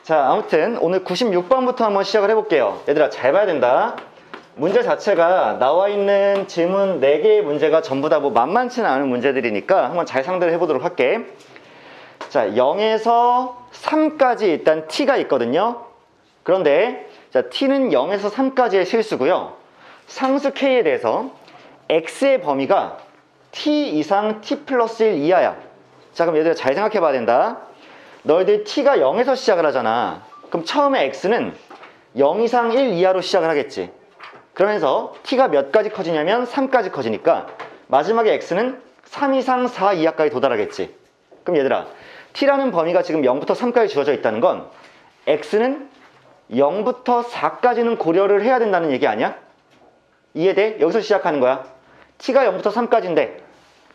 자, 아무튼 오늘 96번부터 한번 시작을 해볼게요. 얘들아 잘 봐야 된다. 문제 자체가 나와 있는 질문 4개의 문제가 전부 다 뭐 만만치는 않은 문제들이니까 한번 잘 상대를 해보도록 할게. 자, 0에서 3까지 일단 t가 있거든요. 그런데 자, t는 0에서 3까지의 실수고요. 상수 k에 대해서 x의 범위가 t 이상 t 플러스 1 이하야. 자, 그럼 얘들아 잘 생각해 봐야 된다. 너희들 t가 0에서 시작을 하잖아. 그럼 처음에 x는 0 이상 1 이하로 시작을 하겠지. 그러면서 t가 몇 가지 커지냐면 3까지 커지니까 마지막에 x는 3 이상 4 이하까지 도달하겠지. 그럼 얘들아 t라는 범위가 지금 0부터 3까지 주어져 있다는 건 x는 0부터 4까지는 고려를 해야 된다는 얘기 아니야? 이해돼? 여기서 시작하는 거야. t가 0부터 3까지인데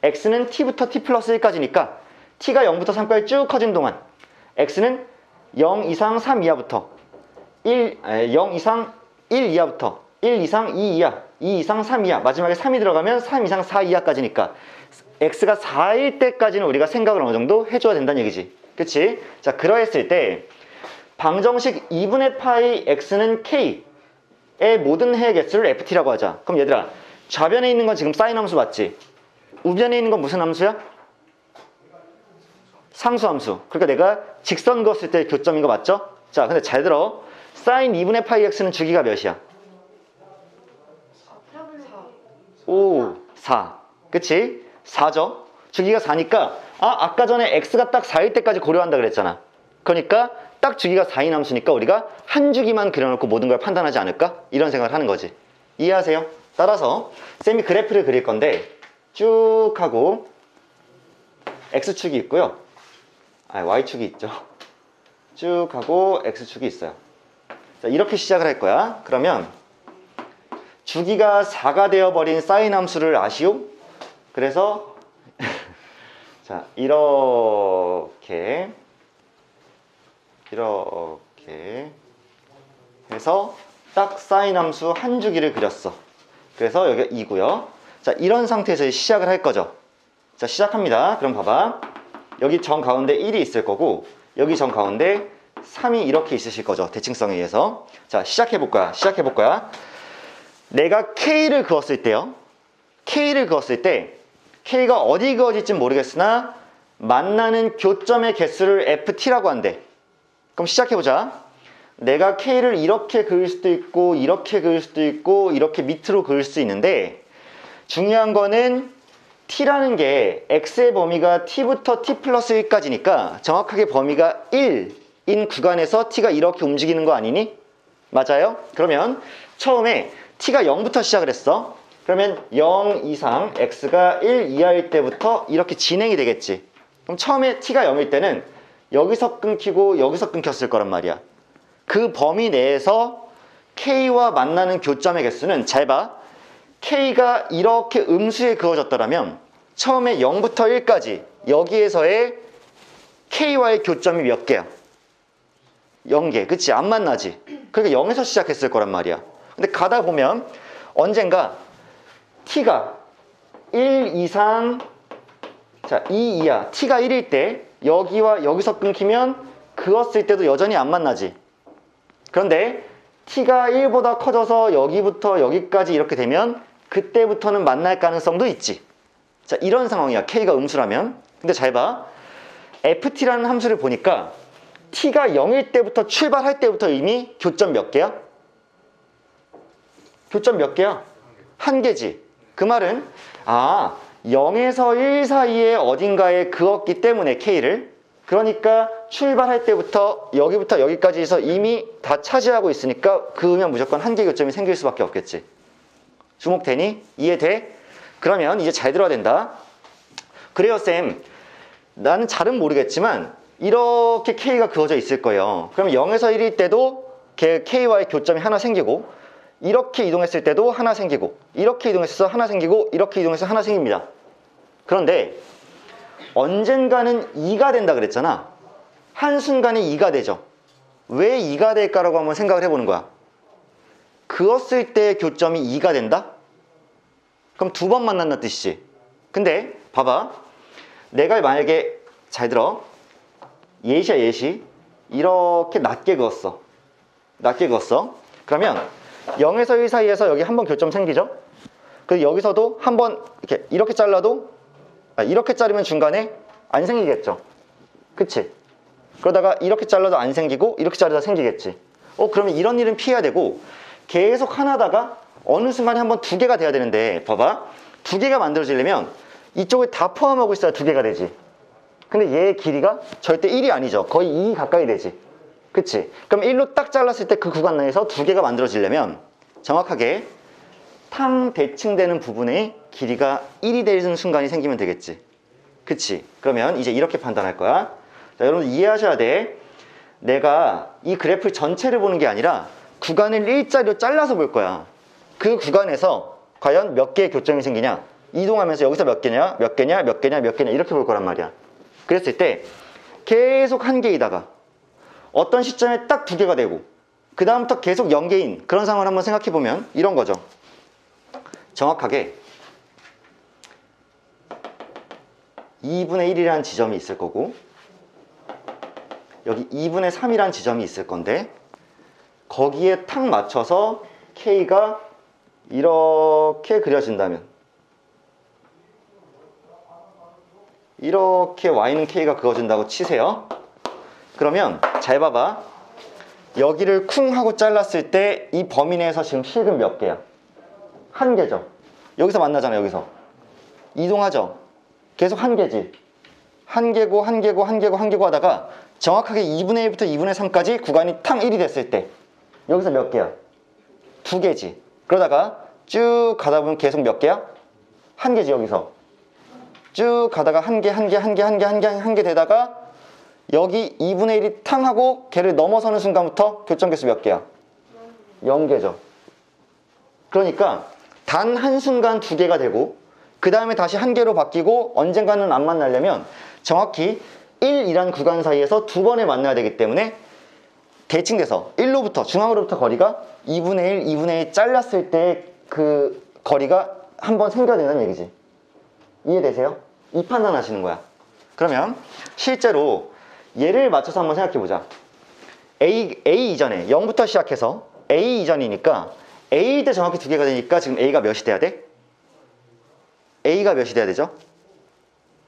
x는 t부터 t 플러스 1까지니까 t가 0부터 3까지 쭉 커진 동안 x는 0 이상 3 이하부터 0 이상 1 이하부터 1 이상 2 이하, 2 이상 3 이하, 마지막에 3이 들어가면 3 이상 4 이하까지니까 x가 4일 때까지는 우리가 생각을 어느 정도 해줘야 된다는 얘기지. 그치? 자, 그러했을 때 방정식 2분의 파이 x는 k의 모든 해의 개수를 ft라고 하자. 그럼 얘들아 좌변에 있는 건 지금 사인 함수 맞지? 우변에 있는 건 무슨 함수야? 상수함수. 그러니까 내가 직선 그었을 때 교점인 거 맞죠? 자, 근데 잘 들어. 사인 2분의 파이 x는 주기가 몇이야? 5, 4. 그치? 4죠? 주기가 4니까 아까 전에 x가 딱 4일 때까지 고려한다 그랬잖아. 그러니까 딱 주기가 4인 함수니까 우리가 한 주기만 그려놓고 모든 걸 판단하지 않을까? 이런 생각을 하는 거지. 이해하세요? 따라서 쌤이 그래프를 그릴 건데 쭉 하고 x축이 있고요. y축이 있죠. 쭉 하고 x축이 있어요. 자, 이렇게 시작을 할 거야. 그러면 주기가 4가 되어버린 사인 함수를 아시오? 그래서 자, 이렇게 해서 딱 사인 함수 한 주기를 그렸어. 그래서 여기가 2고요. 자, 이런 상태에서 시작을 할 거죠. 자, 시작합니다. 그럼 봐봐. 여기 정 가운데 1이 있을 거고 여기 정 가운데 3이 이렇게 있으실 거죠. 대칭성에 의해서. 자, 시작해 볼 거야. 내가 K를 그었을 때요. K를 그었을 때 K가 어디 그어질지 모르겠으나 만나는 교점의 개수를 FT라고 한대. 그럼 시작해보자. 내가 K를 이렇게 그을 수도 있고 이렇게 그을 수도 있고 이렇게 밑으로 그을 수 있는데 중요한 거는 T라는 게 X의 범위가 T부터 T 플러스 1까지니까 정확하게 범위가 1인 구간에서 T가 이렇게 움직이는 거 아니니? 맞아요? 그러면 처음에 T가 0부터 시작을 했어. 그러면 0 이상 X가 1 이하일 때부터 이렇게 진행이 되겠지. 그럼 처음에 T가 0일 때는 여기서 끊기고 여기서 끊겼을 거란 말이야. 그 범위 내에서 K와 만나는 교점의 개수는 잘 봐. K가 이렇게 음수에 그어졌더라면 처음에 0부터 1까지 여기에서의 K와의 교점이 몇 개야? 0개. 그치? 안 만나지? 그러니까 0에서 시작했을 거란 말이야. 근데 가다 보면 언젠가 T가 1 이상 자, 2 이하 T가 1일 때 여기와 여기서 끊기면 그었을 때도 여전히 안 만나지. 그런데 T가 1보다 커져서 여기부터 여기까지 이렇게 되면 그때부터는 만날 가능성도 있지. 자, 이런 상황이야. K가 음수라면. 근데 잘 봐. FT라는 함수를 보니까 T가 0일 때부터 출발할 때부터 이미 교점 몇 개야? 교점 몇 개야? 한 개지. 그 말은 0에서 1 사이에 어딘가에 그었기 때문에 K를 그러니까 출발할 때부터 여기부터 여기까지 해서 이미 다 차지하고 있으니까 그으면 무조건 한 개 교점이 생길 수밖에 없겠지. 주목되니? 이해돼? 그러면 이제 잘 들어야 된다. 그래요 쌤, 나는 잘은 모르겠지만 이렇게 K가 그어져 있을 거예요. 그러면 0에서 1일 때도 K와의 교점이 하나 생기고 이렇게 이동했을 때도 하나 생기고 이렇게 이동해서 하나 생기고 이렇게 이동해서 하나 생깁니다. 그런데 언젠가는 2가 된다 그랬잖아. 한순간에 2가 되죠. 왜 2가 될까라고 한번 생각을 해보는 거야. 그었을 때 교점이 2가 된다? 그럼 두 번 만난다는 뜻이지. 근데 봐봐. 내가 만약에 잘 들어. 예시야 예시. 이렇게 낮게 그었어. 낮게 그었어. 그러면 0에서 1 사이에서 여기 한 번 교점 생기죠? 그리고 여기서도 한번 이렇게 잘라도 이렇게 자르면 중간에 안 생기겠죠? 그치? 그러다가 이렇게 잘라도 안 생기고 이렇게 자르다 생기겠지? 그러면 이런 일은 피해야 되고 계속 하나다가 어느 순간에 한번 두 개가 돼야 되는데 봐봐. 두 개가 만들어지려면 이쪽을 다 포함하고 있어야 두 개가 되지. 근데 얘의 길이가 절대 1이 아니죠. 거의 2 가까이 되지. 그치? 그럼 1로 딱 잘랐을 때 그 구간 내에서 두 개가 만들어지려면 정확하게 탕 대칭되는 부분의 길이가 1이 되는 순간이 생기면 되겠지. 그치? 그러면 이제 이렇게 판단할 거야. 자, 여러분 이해하셔야 돼. 내가 이 그래프 전체를 보는 게 아니라 구간을 일자리로 잘라서 볼 거야. 그 구간에서 과연 몇 개의 교점이 생기냐, 이동하면서 여기서 몇 개냐, 몇 개냐, 몇 개냐, 몇 개냐 이렇게 볼 거란 말이야. 그랬을 때 계속 한 개이다가 어떤 시점에 딱 두 개가 되고 그 다음부터 계속 0개인 그런 상황을 한번 생각해 보면 이런 거죠. 정확하게 2분의 1이라는 지점이 있을 거고 여기 2분의 3이라는 지점이 있을 건데 거기에 탁 맞춰서 K가 이렇게 그려진다면 이렇게 Y는 K가 그어진다고 치세요. 그러면 잘 봐봐. 여기를 쿵 하고 잘랐을 때 이 범위 내에서 지금 실은 몇 개야? 한 개죠. 여기서 만나잖아. 여기서 이동하죠. 계속 한 개지. 한 개고 한 개고 한 개고 한 개고 하다가 정확하게 2분의 1부터 2분의 3까지 구간이 탕 1이 됐을 때 여기서 몇 개야? 두 개지. 그러다가 쭉 가다 보면 계속 몇 개야? 한 개지. 여기서 쭉 가다가 한 개 한 개 한 개 한 개 한 개 한 개 되다가 여기 2분의 1이 탕 하고 걔를 넘어서는 순간부터 교점 개수 몇 개야? 0개죠. 그러니까 단 한순간 두 개가 되고 그 다음에 다시 한 개로 바뀌고 언젠가는 안 만나려면 정확히 1이란 구간 사이에서 두 번에 만나야 되기 때문에 대칭돼서 1로부터 중앙으로부터 거리가 2분의 1, 2분의 1 잘랐을 때 그 거리가 한 번 생겨야 된다는 얘기지. 이해되세요? 이 판단하시는 거야. 그러면 실제로 얘를 맞춰서 한번 생각해 보자. A 이전에 0부터 시작해서 A 이전이니까 A일 때 정확히 두 개가 되니까 지금 A가 몇이 돼야 돼? A가 몇이 돼야 되죠?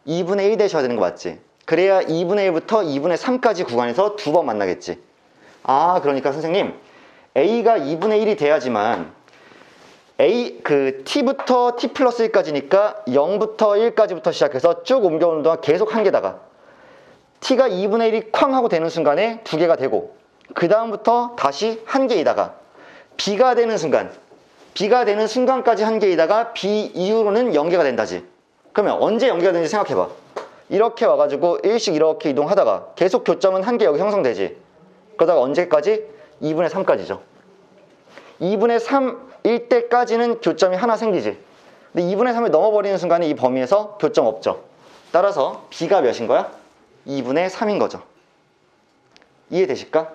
2분의 1 되셔야 되는 거 맞지? 그래야 2분의 1부터 2분의 3까지 구간에서 두 번 만나겠지. 그러니까 선생님 A가 2분의 1이 돼야지만 T부터 T 플러스 1까지니까 0부터 1까지부터 시작해서 쭉 옮겨오는 동안 계속 한 개다가 T가 2분의 1이 쾅 하고 되는 순간에 두 개가 되고 그 다음부터 다시 한 개이다가 B가 되는 순간까지 한 개이다가 B 이후로는 0개가 된다지. 그러면 언제 0개가 되는지 생각해봐. 이렇게 와가지고 일씩 이렇게 이동하다가 계속 교점은 한 개 여기 형성되지. 그러다가 언제까지? 2분의 3까지죠. 2분의 3일 때까지는 교점이 하나 생기지. 근데 2분의 3을 넘어버리는 순간에 이 범위에서 교점 없죠. 따라서 B가 몇인 거야? 2분의 3인 거죠. 이해되실까?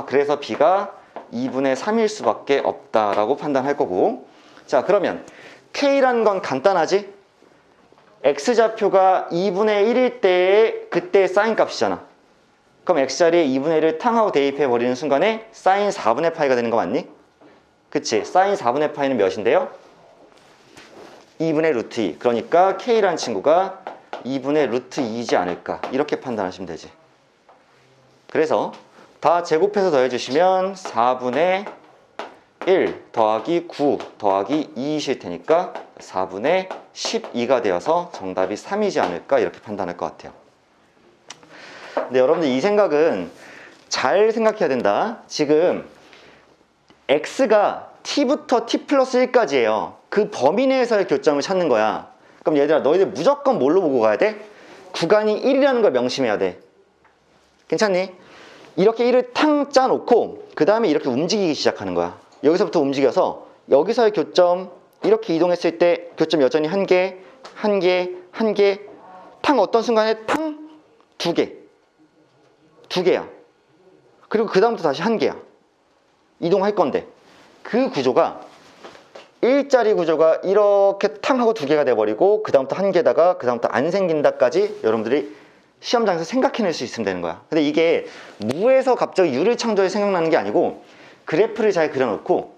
그래서 B가 2분의 3일 수밖에 없다라고 판단할 거고. 자, 그러면 K라는 건 간단하지? X좌표가 2분의 1일 때의 그때의 사인 값이잖아. 그럼 X자리에 2분의 1을 탕하고 대입해 버리는 순간에 사인 4분의 파이가 되는 거 맞니? 그치? 사인 4분의 파이는 몇인데요? 2분의 루트 2. 그러니까 K라는 친구가 2분의 루트 2이지 않을까. 이렇게 판단하시면 되지. 그래서 다 제곱해서 더해주시면 4분의 1 더하기 9 더하기 2이실 테니까 4분의 12가 되어서 정답이 3이지 않을까. 이렇게 판단할 것 같아요. 근데 여러분들 이 생각은 잘 생각해야 된다. 지금 X가 T부터 T 플러스 1까지예요. 그 범위 내에서의 교점을 찾는 거야. 그럼 얘들아 너희들 무조건 뭘로 보고 가야 돼? 구간이 1이라는 걸 명심해야 돼. 괜찮니? 이렇게 1을 탕 짜놓고 그 다음에 이렇게 움직이기 시작하는 거야. 여기서부터 움직여서 여기서의 교점 이렇게 이동했을 때 교점 여전히 한 개, 한 개, 한 개, 탕 어떤 순간에 탕 두 개, 두 개야. 그리고 그 다음부터 다시 한 개야. 이동할 건데 그 구조가 일자리 구조가 이렇게 탕 하고 두 개가 돼버리고 그 다음부터 한 개다가 그 다음부터 안 생긴다까지 여러분들이 시험장에서 생각해낼 수 있으면 되는 거야. 근데 이게 무에서 갑자기 유를 창조해 생각나는 게 아니고 그래프를 잘 그려놓고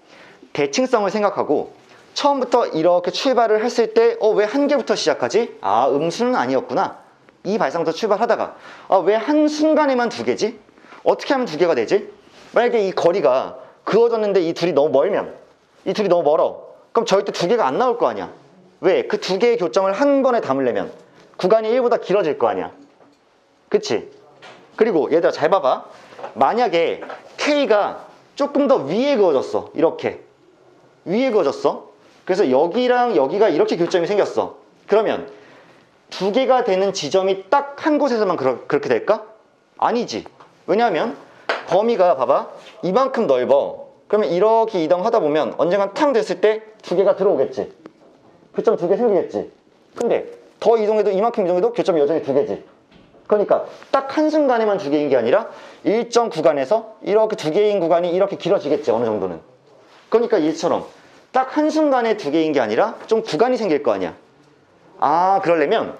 대칭성을 생각하고 처음부터 이렇게 출발을 했을 때 왜 한 개부터 시작하지? 아, 음수는 아니었구나. 이 발상부터 출발하다가 왜 한순간에만 두 개지? 어떻게 하면 두 개가 되지? 만약에 이 거리가 그어졌는데 이 둘이 너무 멀면, 이 둘이 너무 멀어, 그럼 절대 두 개가 안 나올 거 아니야. 왜? 그 두 개의 교점을 한 번에 담으려면 구간이 1보다 길어질 거 아니야. 그치? 그리고 얘들아 잘 봐봐. 만약에 K가 조금 더 위에 그어졌어. 이렇게 위에 그어졌어. 그래서 여기랑 여기가 이렇게 교점이 생겼어. 그러면 두 개가 되는 지점이 딱 한 곳에서만 그렇게 될까? 아니지. 왜냐하면 범위가 봐봐, 이만큼 넓어. 그러면 이렇게 이동하다 보면 언젠간 탕 됐을 때 두 개가 들어오겠지. 교점 두 개 생기겠지. 근데 더 이동해도 이만큼 이동해도 교점이 여전히 두 개지. 그러니까 딱 한순간에만 두 개인 게 아니라 일정 구간에서 이렇게 두 개인 구간이 이렇게 길어지겠지, 어느 정도는. 그러니까 이처럼 딱 한순간에 두 개인 게 아니라 좀 구간이 생길 거 아니야. 아, 그러려면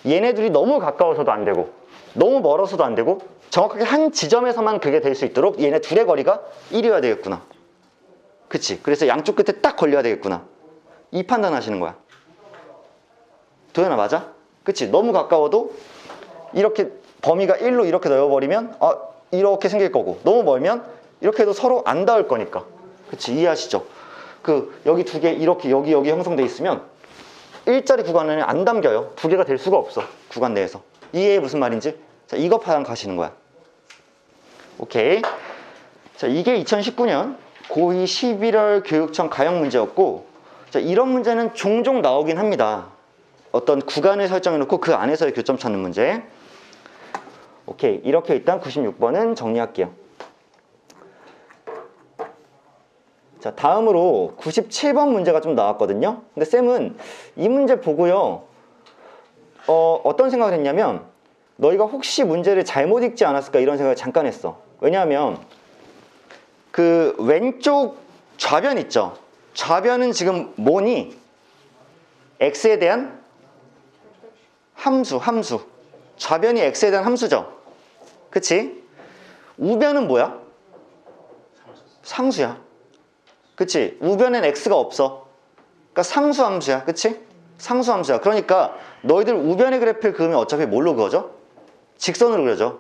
얘네들이 너무 가까워서도 안 되고 너무 멀어서도 안 되고 정확하게 한 지점에서만 그게 될 수 있도록 얘네 둘의 거리가 1이어야 되겠구나. 그치? 그래서 양쪽 끝에 딱 걸려야 되겠구나. 이 판단 하시는 거야. 도현아, 맞아? 그치? 너무 가까워도 이렇게 범위가 1로 이렇게 넓어버리면 이렇게 생길 거고, 너무 멀면 이렇게 해도 서로 안 닿을 거니까. 그치? 이해하시죠? 여기 두 개 이렇게 여기 형성돼 있으면 일자리 구간은 안 담겨요. 두 개가 될 수가 없어, 구간 내에서. 이해 무슨 말인지? 자, 이거 파악 가시는 거야. 오케이. 자, 이게 2019년 고2 11월 교육청 가형 문제였고, 자, 이런 문제는 종종 나오긴 합니다. 어떤 구간을 설정해 놓고 그 안에서의 교점 찾는 문제. 오케이. 이렇게 일단 96번은 정리할게요. 자, 다음으로 97번 문제가 좀 나왔거든요. 근데 쌤은 이 문제 보고요, 어떤 생각을 했냐면, 너희가 혹시 문제를 잘못 읽지 않았을까 이런 생각을 잠깐 했어. 왜냐하면 그 왼쪽 좌변 있죠? 좌변은 지금 뭐니? x에 대한 함수. 좌변이 x에 대한 함수죠? 그치? 우변은 뭐야? 상수야. 그치? 우변엔 x가 없어. 그러니까 상수함수야. 그치? 상수함수야. 그러니까 너희들 우변의 그래프를 그으면 어차피 뭘로 그어져? 직선으로 그려져.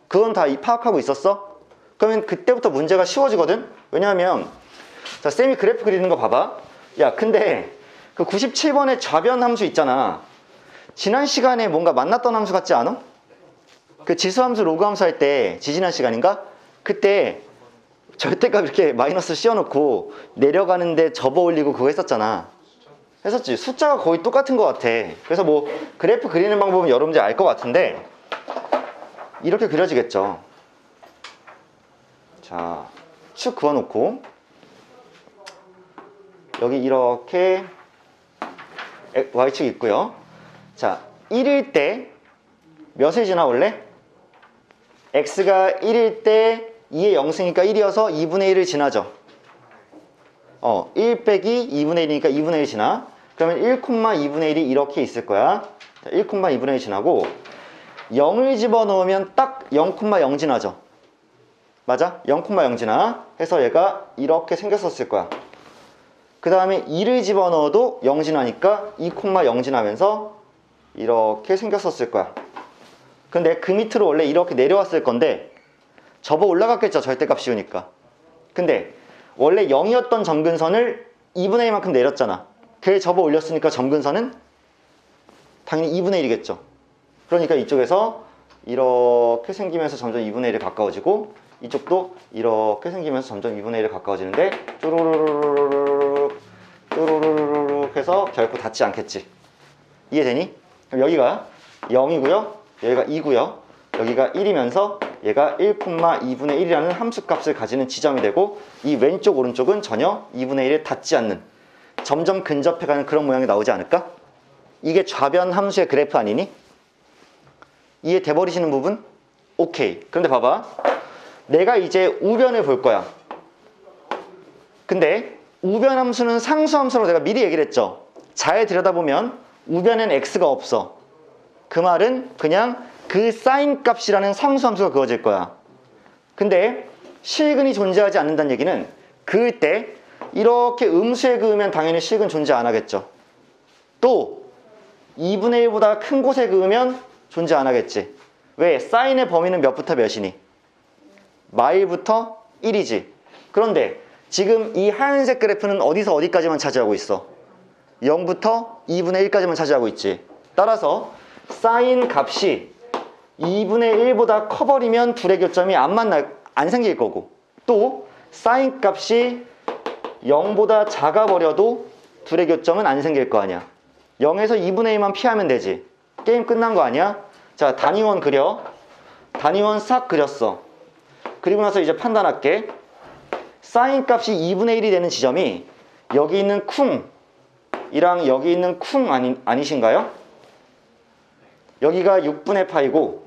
그건 다 파악하고 있었어? 그러면 그때부터 문제가 쉬워지거든? 왜냐하면 자, 쌤이 그래프 그리는 거 봐봐. 야, 근데 그 97번의 좌변 함수 있잖아. 지난 시간에 뭔가 만났던 함수 같지 않아? 그 지수함수 로그함수 할 때, 지지난 시간인가? 그때 절대값 이렇게 마이너스 씌워놓고 내려가는데 접어 올리고 그거 했었잖아. 했었지. 숫자가 거의 똑같은 것 같아. 그래서 뭐 그래프 그리는 방법은 여러분들이 알 것 같은데 이렇게 그려지겠죠. 자, 축 그어놓고 여기 이렇게 y축 있고요. 자, 1일 때 몇을 지나올래? x가 1일 때 2의 0승이니까 1이어서 2분의 1을 지나죠. 1 빼기 2분의 1이니까 2분의 1 지나. 그러면 1,2분의 1이 이렇게 있을 거야. 1,2분의 1 지나고 0을 집어넣으면 딱 0,0 지나죠. 맞아? 0,0 지나. 해서 얘가 이렇게 생겼었을 거야. 그 다음에 2를 집어넣어도 0 지나니까 2,0 지나면서 이렇게 생겼었을 거야. 근데 그 밑으로 원래 이렇게 내려왔을 건데 접어 올라갔겠죠, 절대값 씌우니까. 근데 원래 0이었던 점근선을 2분의 1만큼 내렸잖아. 그게 접어 올렸으니까 점근선은 당연히 2분의 1이겠죠. 그러니까 이쪽에서 이렇게 생기면서 점점 2분의 1에 가까워지고, 이쪽도 이렇게 생기면서 점점 2분의 1에 가까워지는데 쪼로로로록 해서 결코 닿지 않겠지. 이해되니? 그럼 여기가 0이고요, 여기가 2고요, 여기가 1이면서 얘가 1,2분의 1이라는 함수값을 가지는 지점이 되고, 이 왼쪽 오른쪽은 전혀 2분의 1에 닿지 않는, 점점 근접해가는 그런 모양이 나오지 않을까? 이게 좌변 함수의 그래프 아니니? 이해돼 버리시는 부분? 오케이. 그런데 봐봐, 내가 이제 우변을 볼 거야. 근데 우변 함수는 상수 함수라고 내가 미리 얘기를 했죠. 잘 들여다보면 우변엔 x가 없어. 그 말은 그냥 그 사인 값이라는 상수함수가 그어질 거야. 근데 실근이 존재하지 않는다는 얘기는 그을 때 이렇게 음수에 그으면 당연히 실근 존재 안 하겠죠. 또 2분의 1보다 큰 곳에 그으면 존재 안 하겠지. 왜? 사인의 범위는 몇부터 몇이니? 마일부터 1이지. 그런데 지금 이 하얀색 그래프는 어디서 어디까지만 차지하고 있어? 0부터 2분의 1까지만 차지하고 있지. 따라서 사인 값이 2분의 1보다 커버리면 둘의 교점이 안 생길 거고, 또 사인 값이 0보다 작아버려도 둘의 교점은 안 생길 거 아니야. 0에서 2분의 1만 피하면 되지. 게임 끝난 거 아니야? 자, 단위원 그려. 단위원 싹 그렸어. 그리고 나서 이제 판단할게. 사인 값이 2분의 1이 되는 지점이 여기 있는 쿵이랑 여기 있는 쿵 아니신가요? 여기가 6분의 파이고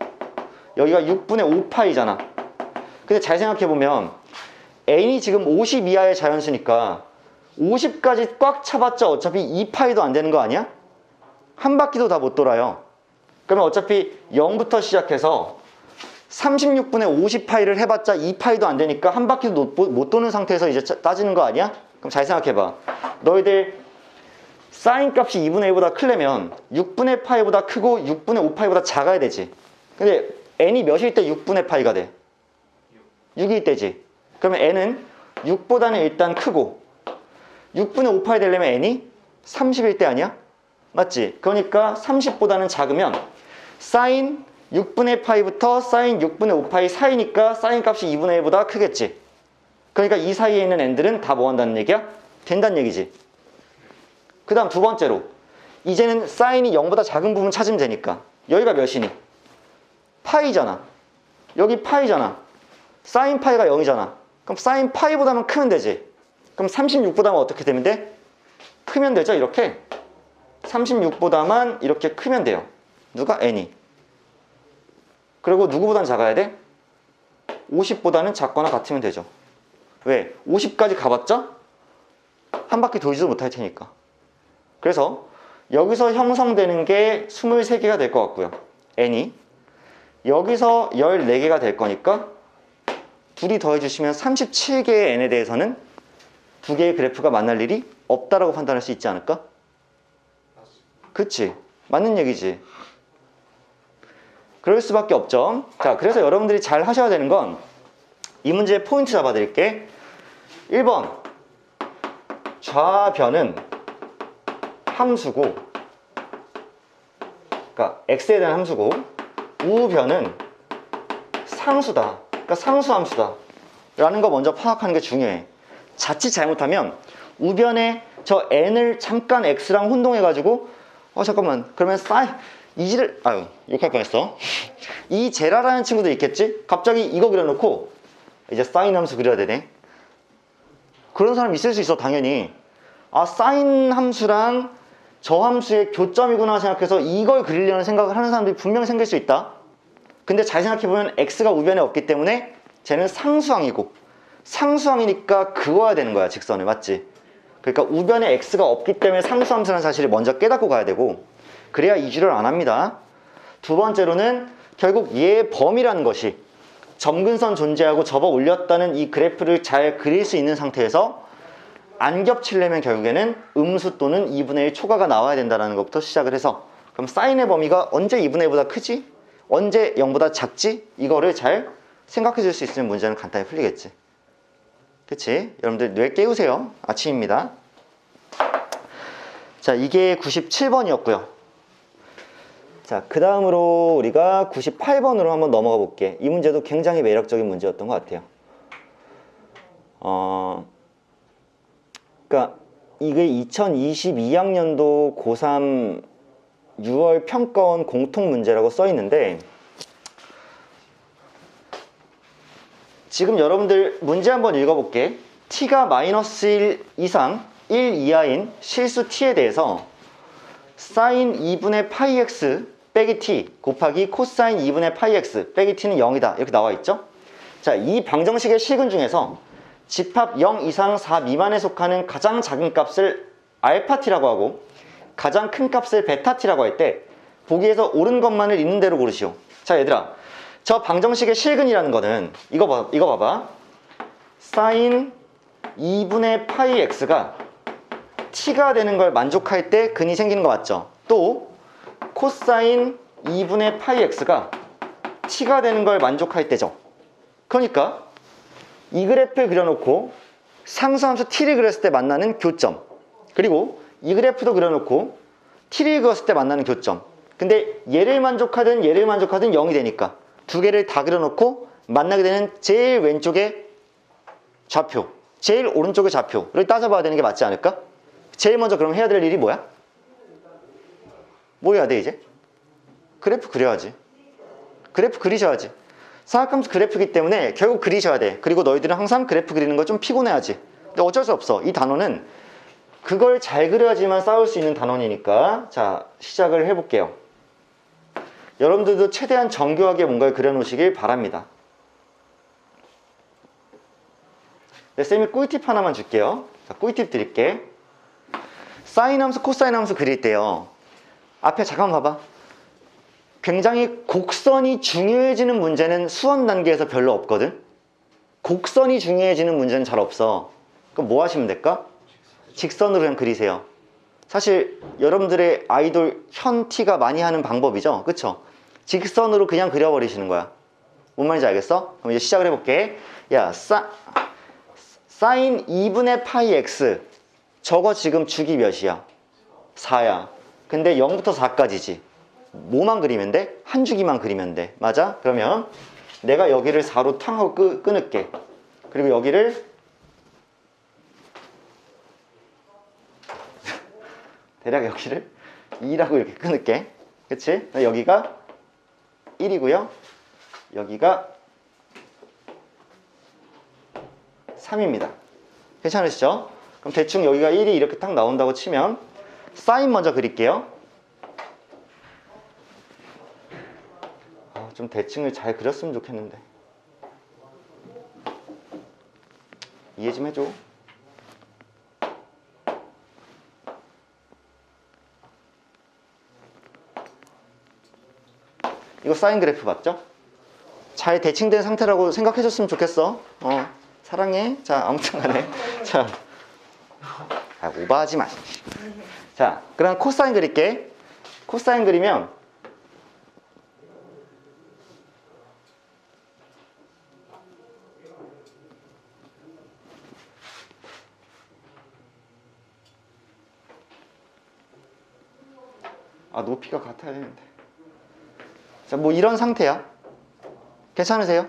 여기가 6분의 5파이잖아. 근데 잘 생각해보면 n이 지금 50 이하의 자연수니까 50까지 꽉 차봤자 어차피 2파이도 안 되는 거 아니야? 한 바퀴도 다 못 돌아요. 그러면 어차피 0부터 시작해서 36분의 50파이를 해봤자 2파이도 안 되니까 한 바퀴도 못 도는 상태에서 이제 따지는 거 아니야? 그럼 잘 생각해봐. 너희들 사인 값이 2분의 1보다 크려면 6분의 파이보다 크고 6분의 5파이보다 작아야 되지. 근데 n이 몇일 때 6분의 파이가 돼? 6일 때지. 그러면 n은 6보다는 일단 크고 6분의 5파이 되려면 n이 30일 때 아니야? 맞지? 그러니까 30보다는 작으면 사인 6분의 파이부터 사인 6분의 5파이 사이니까 사인 값이 2분의 1보다 크겠지. 그러니까 이 사이에 있는 n들은 다 뭐 한다는 얘기야? 된다는 얘기지. 그 다음 두 번째로 이제는 사인이 0보다 작은 부분 찾으면 되니까 여기가 몇이니? 파이잖아. 여기 파이잖아. 사인 파이가 0이잖아. 그럼 사인 파이보다만 크면 되지. 그럼 36보다만 어떻게 되면 돼? 크면 되죠. 이렇게 36보다만 이렇게 크면 돼요. 누가? n이. 그리고 누구보다는 작아야 돼? 50보다는 작거나 같으면 되죠. 왜? 50까지 가봤자 한 바퀴 돌지도 못할 테니까. 그래서 여기서 형성되는 게 23개가 될 것 같고요. n이. 여기서 14개가 될 거니까 둘이 더해주시면 37개의 n에 대해서는 두 개의 그래프가 만날 일이 없다라고 판단할 수 있지 않을까? 그치? 맞는 얘기지. 그럴 수밖에 없죠. 자, 그래서 여러분들이 잘 하셔야 되는 건 이 문제의 포인트 잡아드릴게. 1번 좌변은 함수고, 그러니까 x에 대한 함수고, 우변은 상수다. 그러니까 상수함수다 라는 거 먼저 파악하는 게 중요해. 자칫 잘못하면 우변에 저 n을 잠깐 x랑 혼동해가지고 잠깐만 그러면 욕할 뻔했어. 이 제라라는 친구도 있겠지? 갑자기 이거 그려놓고 이제 사인 함수 그려야 되네. 그런 사람 있을 수 있어. 당연히 사인 함수랑 저 함수의 교점이구나 생각해서 이걸 그리려는 생각을 하는 사람들이 분명 생길 수 있다. 근데 잘 생각해보면 x가 우변에 없기 때문에 쟤는 상수항이고, 상수항이니까 그어야 되는 거야, 직선을. 맞지? 그러니까 우변에 x가 없기 때문에 상수함수라는 사실을 먼저 깨닫고 가야 되고, 그래야 이주를 안 합니다. 두 번째로는 결국 얘의 범위라는 것이 점근선 존재하고 접어 올렸다는 이 그래프를 잘 그릴 수 있는 상태에서 안 겹치려면 결국에는 음수 또는 2분의 1 초과가 나와야 된다는 것부터 시작을 해서, 그럼 사인의 범위가 언제 2분의 1보다 크지? 언제 0보다 작지? 이거를 잘 생각해 줄 수 있으면 문제는 간단히 풀리겠지. 그치? 여러분들 뇌 깨우세요. 아침입니다. 자, 이게 97번이었고요. 자, 그 다음으로 우리가 98번으로 한번 넘어가 볼게. 이 문제도 굉장히 매력적인 문제였던 것 같아요. 그러니까 이게 2022학년도 고3 6월 평가원 공통 문제라고 써 있는데, 지금 여러분들 문제 한번 읽어볼게. t가 마이너스 1 이상 1 이하인 실수 t에 대해서 사인 2분의 파이 x 빼기 t 곱하기 코사인 2분의 파이 x 빼기 t는 0이다 이렇게 나와 있죠. 자, 이 방정식의 실근 중에서 집합 0 이상 4 미만에 속하는 가장 작은 값을 알파 t라고 하고 가장 큰 값을 베타 t라고 할 때 보기에서 옳은 것만을 있는 대로 고르시오. 자 얘들아, 저 방정식의 실근이라는 거는 이거 봐봐. 사인 2분의 파이 x가 t가 되는 걸 만족할 때 근이 생기는 거 맞죠? 또 코사인 2분의 파이 x가 t가 되는 걸 만족할 때죠. 그러니까 이 그래프를 그려놓고 상수함수 t를 그렸을 때 만나는 교점, 그리고 이 그래프도 그려놓고 t를 그었을 때 만나는 교점. 근데 얘를 만족하든 얘를 만족하든 0이 되니까 두 개를 다 그려놓고 만나게 되는 제일 왼쪽의 좌표, 제일 오른쪽의 좌표를 따져봐야 되는 게 맞지 않을까? 제일 먼저 그럼 해야 될 일이 뭐야? 뭐 해야 돼 이제? 그래프 그려야지. 그래프 그리셔야지. 사각함수 그래프이기 때문에 결국 그리셔야 돼. 그리고 너희들은 항상 그래프 그리는 거 좀 피곤해하지. 근데 어쩔 수 없어. 이 단원은 그걸 잘 그려야지만 싸울 수 있는 단원이니까. 자, 시작을 해볼게요. 여러분들도 최대한 정교하게 뭔가를 그려놓으시길 바랍니다. 네, 쌤이 꿀팁 하나만 줄게요. 자, 꿀팁 드릴게. 사인 함수, 코사인 함수 그릴 때요. 앞에 잠깐 봐봐. 굉장히 곡선이 중요해지는 문제는 수험 단계에서 별로 없거든. 곡선이 중요해지는 문제는 잘 없어. 그럼 뭐 하시면 될까? 직선으로 그냥 그리세요. 사실 여러분들의 아이돌 현티가 많이 하는 방법이죠. 그쵸? 직선으로 그냥 그려버리시는 거야. 뭔 말인지 알겠어? 그럼 이제 시작을 해볼게. 야, 사인 2분의 파이 x, 저거 지금 주기 몇이야? 4야. 근데 0부터 4까지지. 뭐만 그리면 돼? 한 주기만 그리면 돼. 맞아? 그러면 내가 여기를 4로 탕 하고 끊을게. 그리고 여기를 대략 여기를 2라고 이렇게 끊을게. 그치? 여기가 1이고요. 여기가 3입니다. 괜찮으시죠? 그럼 대충 여기가 1이 이렇게 딱 나온다고 치면 사인 먼저 그릴게요. 좀 대칭을 잘 그렸으면 좋겠는데. 이해 좀 해줘. 이거 사인 그래프 맞죠? 잘 대칭된 상태라고 생각해줬으면 좋겠어. 사랑해. 자, 아무튼 간에. 자, 오버하지 마. 자, 그럼 코사인 그릴게. 코사인 그리면 높이가 같아야 되는데. 자, 뭐 이런 상태야. 괜찮으세요?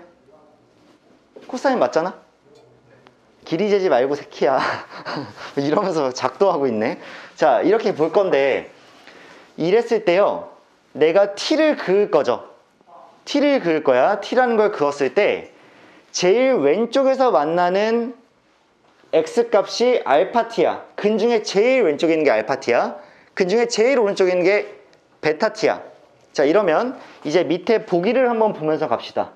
코사인 맞잖아? 길이 재지 말고 새끼야. 이러면서 작도하고 있네. 자, 이렇게 볼 건데 이랬을 때요, 내가 t를 그을 거죠. t를 그을 거야. t라는 걸 그었을 때 제일 왼쪽에서 만나는 x값이 알파 t야. 근 중에 제일 왼쪽에 있는 게 알파 t야. 근 중에 제일 오른쪽에 있는 게 베타 t야. 자, 이러면 이제 밑에 보기를 한번 보면서 갑시다.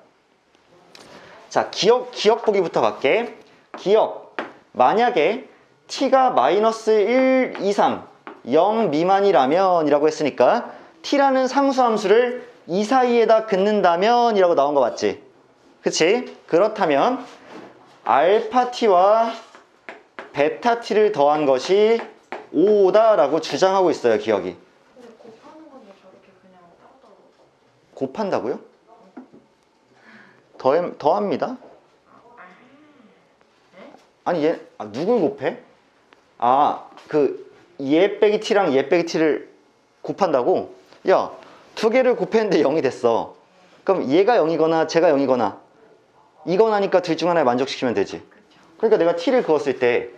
자, 기억 보기부터 갈게. 기억. 만약에 t가 마이너스 1 이상 0 미만이라면 이라고 했으니까 t라는 상수함수를 이 사이에다 긋는다면 이라고 나온 거 맞지? 그치? 그렇다면 알파 t와 베타 t를 더한 것이 5다 라고 주장하고 있어요. 기억이. 근데 곱하는 건데 저렇게 그냥 따로따로 곱한다고요? 더합니다. 아니 얘 누굴 곱해? 얘 빼기 t랑 얘 빼기 t를 곱한다고? 야, 두 개를 곱했는데 0이 됐어. 그럼 얘가 0이거나 쟤가 0이거나 이거나니까 둘 중 하나를 만족시키면 되지. 그러니까 내가 t를 그었을 때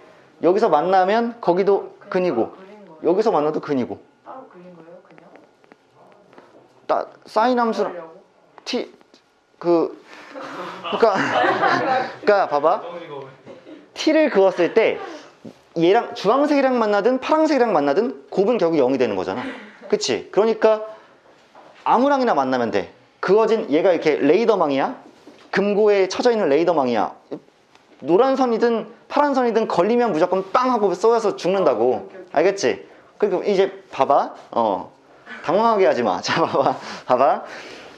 여기서 만나면 거기도 근이고 여기서 만나도 근이고. 따로 그린 거예요, 그냥? 사인 함수랑 하려고? 그러니까 봐봐. t를 그었을 때 얘랑 주황색이랑 만나든 파란색이랑 만나든 곱은 결국 0이 되는 거잖아. 그치? 그러니까 아무랑이나 만나면 돼. 그어진 얘가 이렇게 레이더망이야. 금고에 쳐져 있는 레이더망이야. 노란 선이든 파란 선이든 걸리면 무조건 빵 하고 쏘여서 죽는다고. 알겠지? 그러니까 이제 봐봐. 당황하게 하지 마. 자, 봐봐.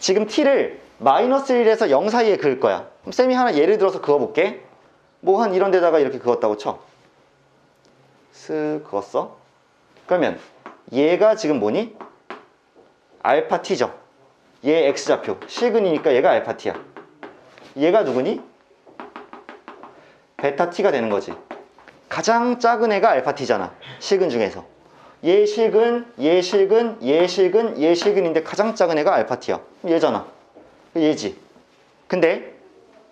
지금 t를 마이너스 1에서 0 사이에 그을 거야. 그럼 쌤이 하나 예를 들어서 그어볼게. 뭐 한 이런 데다가 이렇게 그었다고 쳐. 쓱 그었어. 그러면 얘가 지금 뭐니? 알파 t죠. 얘 x좌표. 실근이니까 얘가 알파 t야. 얘가 누구니? 베타 t가 되는 거지. 가장 작은 애가 알파 t잖아. 실근 중에서. 얘 실근, 얘 실근, 얘 실근, 얘 실근인데 가장 작은 애가 알파 t야. 얘잖아. 얘지. 근데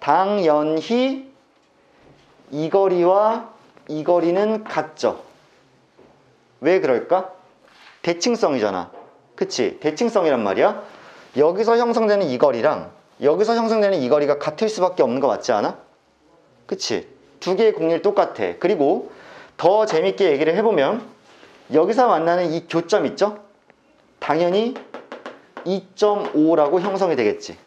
당연히 이 거리와 이 거리는 같죠. 왜 그럴까? 대칭성이잖아. 그치? 대칭성이란 말이야. 여기서 형성되는 이 거리랑 여기서 형성되는 이 거리가 같을 수밖에 없는 거 맞지 않아? 그치? 두 개의 공률 똑같아. 그리고 더 재밌게 얘기를 해보면 여기서 만나는 이 교점 있죠? 당연히 2.5라고 형성이 되겠지.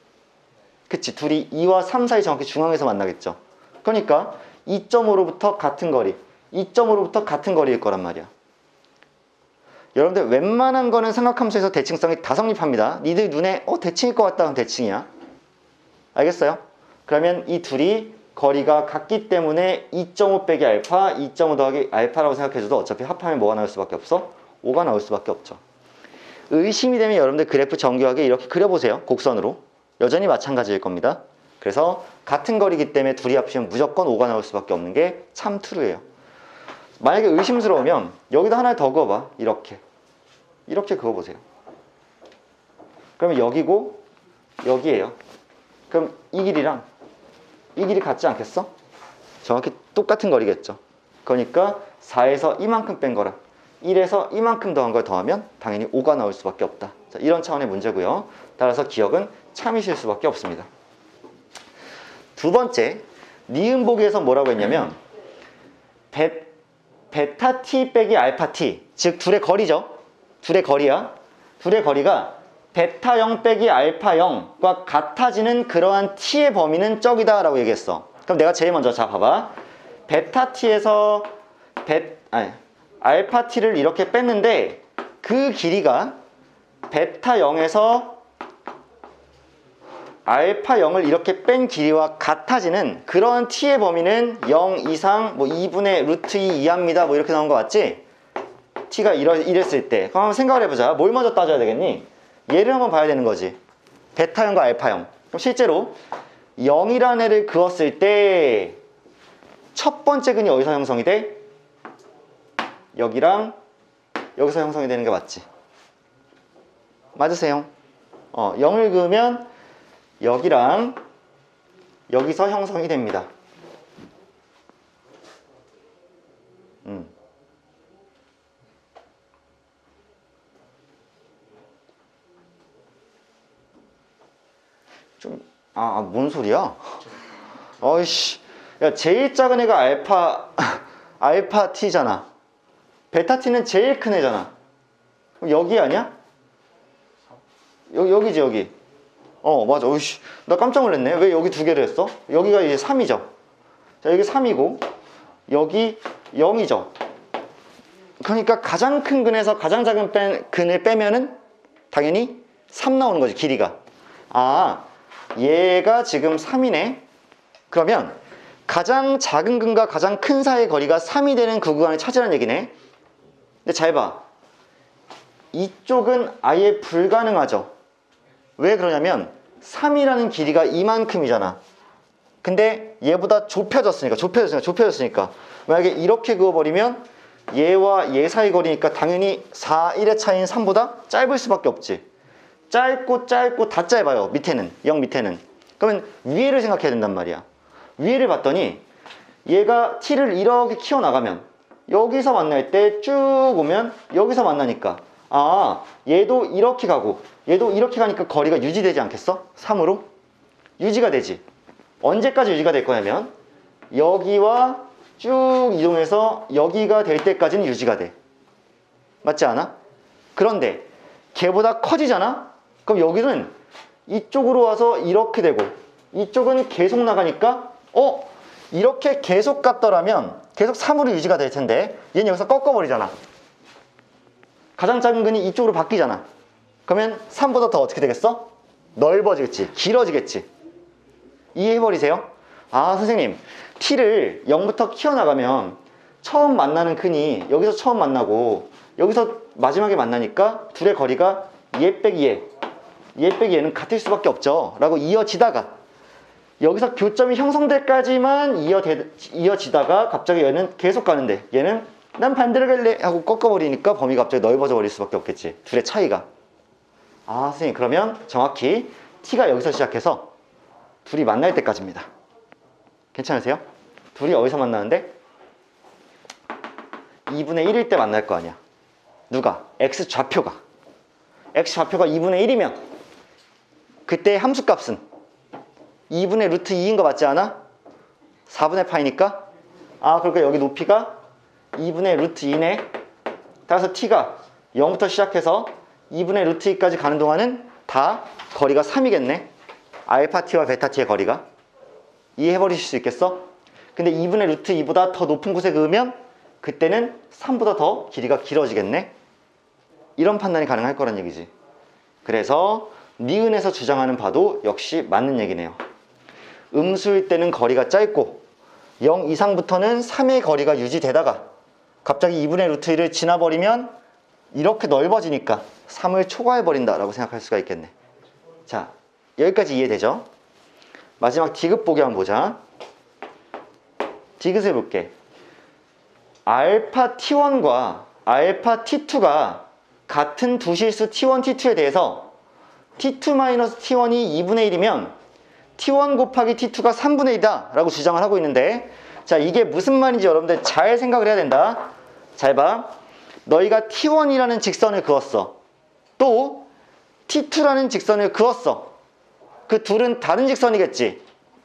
그치? 둘이 2와 3 사이 정확히 중앙에서 만나겠죠. 그러니까 2.5로부터 같은 거리, 2.5로부터 같은 거리일 거란 말이야. 여러분들 웬만한 거는 삼각함수에서 대칭성이 다 성립합니다. 니들 눈에 대칭일 것 같다 하면 대칭이야. 알겠어요? 그러면 이 둘이 거리가 같기 때문에 2.5 빼기 알파, 2.5 더하기 알파라고 생각해줘도 어차피 합하면 뭐가 나올 수밖에 없어? 5가 나올 수밖에 없죠. 의심이 되면 여러분들 그래프 정교하게 이렇게 그려보세요. 곡선으로. 여전히 마찬가지일 겁니다. 그래서 같은 거리이기 때문에 둘이 합치면 무조건 5가 나올 수밖에 없는 게 참 트루예요. 만약에 의심스러우면 여기다 하나 더 그어봐. 이렇게 그어보세요. 그러면 여기고 여기에요. 그럼 이 길이랑 이 길이 같지 않겠어? 정확히 똑같은 거리겠죠. 그러니까 4에서 이만큼 뺀 거랑 1에서 이만큼 더한 걸 더하면 당연히 5가 나올 수밖에 없다. 자, 이런 차원의 문제고요. 따라서 기억은 참이실 수밖에 없습니다. 두 번째, 니은 보기에서 뭐라고 했냐면 베타 t 빼기 알파 t, 즉 둘의 거리죠. 둘의 거리야. 둘의 거리가 베타 0 빼기 알파 0과 같아지는 그러한 t의 범위는 적이다 라고 얘기했어. 그럼 내가 제일 먼저 자 봐봐. 베타 t에서 알파 t를 이렇게 뺐는데 그 길이가 베타 0에서 알파 0을 이렇게 뺀 길이와 같아지는 그런 t의 범위는 0 이상 뭐 2분의 루트 2 이하입니다. 뭐 이렇게 나온 거 맞지? t가 이랬을 때. 그럼 한번 생각을 해보자. 뭘 먼저 따져야 되겠니? 얘를 한번 봐야 되는 거지. 베타 0과 알파 0. 그럼 실제로 0이라는 애를 그었을 때 첫 번째 근이 어디서 형성이 돼? 여기랑 여기서 형성이 되는 게 맞지? 맞으세요? 0을 그으면 여기랑 여기서 형성이 됩니다. 뭔 소리야? 어이씨. 야, 제일 작은 애가 알파 t잖아. 베타 t는 제일 큰 애잖아. 그럼 여기 아니야? 여기지, 여기. 맞아. 어이씨. 나 깜짝 놀랐네. 왜 여기 두 개를 했어? 여기가 이제 3이죠. 자, 여기 3이고, 여기 0이죠. 그러니까 가장 큰 근에서 가장 작은 근을 빼면은 당연히 3 나오는 거지, 길이가. 얘가 지금 3이네. 그러면 가장 작은 근과 가장 큰 사이의 거리가 3이 되는 그 구간을 찾으라는 얘기네. 근데 잘 봐. 이쪽은 아예 불가능하죠. 왜 그러냐면 3이라는 길이가 이만큼이잖아. 근데 얘보다 좁혀졌으니까 만약에 이렇게 그어버리면 얘와 얘 사이 거리니까 당연히 4, 1의 차이인 3보다 짧을 수밖에 없지. 짧고 다 짧아요. 밑에는 0 밑에는. 그러면 위에를 생각해야 된단 말이야. 위에를 봤더니 얘가 t를 이렇게 키워나가면 여기서 만날 때 쭉 오면 여기서 만나니까 얘도 이렇게 가고 얘도 이렇게 가니까 거리가 유지되지 않겠어? 3으로? 유지가 되지. 언제까지 유지가 될 거냐면 여기와 쭉 이동해서 여기가 될 때까지는 유지가 돼. 맞지 않아? 그런데 걔보다 커지잖아? 그럼 여기는 이쪽으로 와서 이렇게 되고 이쪽은 계속 나가니까 이렇게 계속 갔더라면 계속 3으로 유지가 될 텐데 얘는 여기서 꺾어버리잖아. 가장 작은 근이 이쪽으로 바뀌잖아. 그러면 3보다 더 어떻게 되겠어? 넓어지겠지. 길어지겠지. 이해해버리세요? 아, 선생님, t를 0부터 키워나가면 처음 만나는 근이 여기서 처음 만나고 여기서 마지막에 만나니까 둘의 거리가 얘 빼기 얘 빼기 얘는 같을 수밖에 없죠 라고 이어지다가 여기서 교점이 형성될 까지만 이어지다가 갑자기 얘는 계속 가는데 얘는 난 반대로 갈래 하고 꺾어버리니까 범위가 갑자기 넓어져 버릴 수밖에 없겠지. 둘의 차이가. 아, 선생님, 그러면 정확히 t가 여기서 시작해서 둘이 만날 때까지입니다. 괜찮으세요? 둘이 어디서 만나는데? 2분의 1일 때 만날 거 아니야. 누가? x 좌표가 2분의 1이면 그때 함수값은 2분의 루트 2인 거 맞지 않아? 4분의 파이니까? 아, 그러니까 여기 높이가 2분의 루트 2네. 따라서 t가 0부터 시작해서 2분의 루트 2까지 가는 동안은 다 거리가 3이겠네. 알파 t와 베타 t의 거리가. 이해해버리실 수 있겠어? 근데 2분의 루트 2보다 더 높은 곳에 그으면 그때는 3보다 더 길이가 길어지겠네. 이런 판단이 가능할 거란 얘기지. 그래서 니은에서 주장하는 바도 역시 맞는 얘기네요. 음수일 때는 거리가 짧고 0 이상부터는 3의 거리가 유지되다가 갑자기 2분의 루트 1을 지나버리면 이렇게 넓어지니까 3을 초과해버린다 라고 생각할 수가 있겠네. 자, 여기까지 이해되죠? 마지막 디귿 보기 한번 보자. 디귿을 볼게. 알파 t1과 알파 t2가 같은 두 실수 t1, t2에 대해서 t2-t1이 2분의 1이면 t1 곱하기 t2가 3분의 2다 라고 주장을 하고 있는데, 자, 이게 무슨 말인지 여러분들 잘 생각을 해야 된다. 잘 봐. 너희가 t1이라는 직선을 그었어. 또 t2라는 직선을 그었어. 그 둘은 다른 직선이겠지.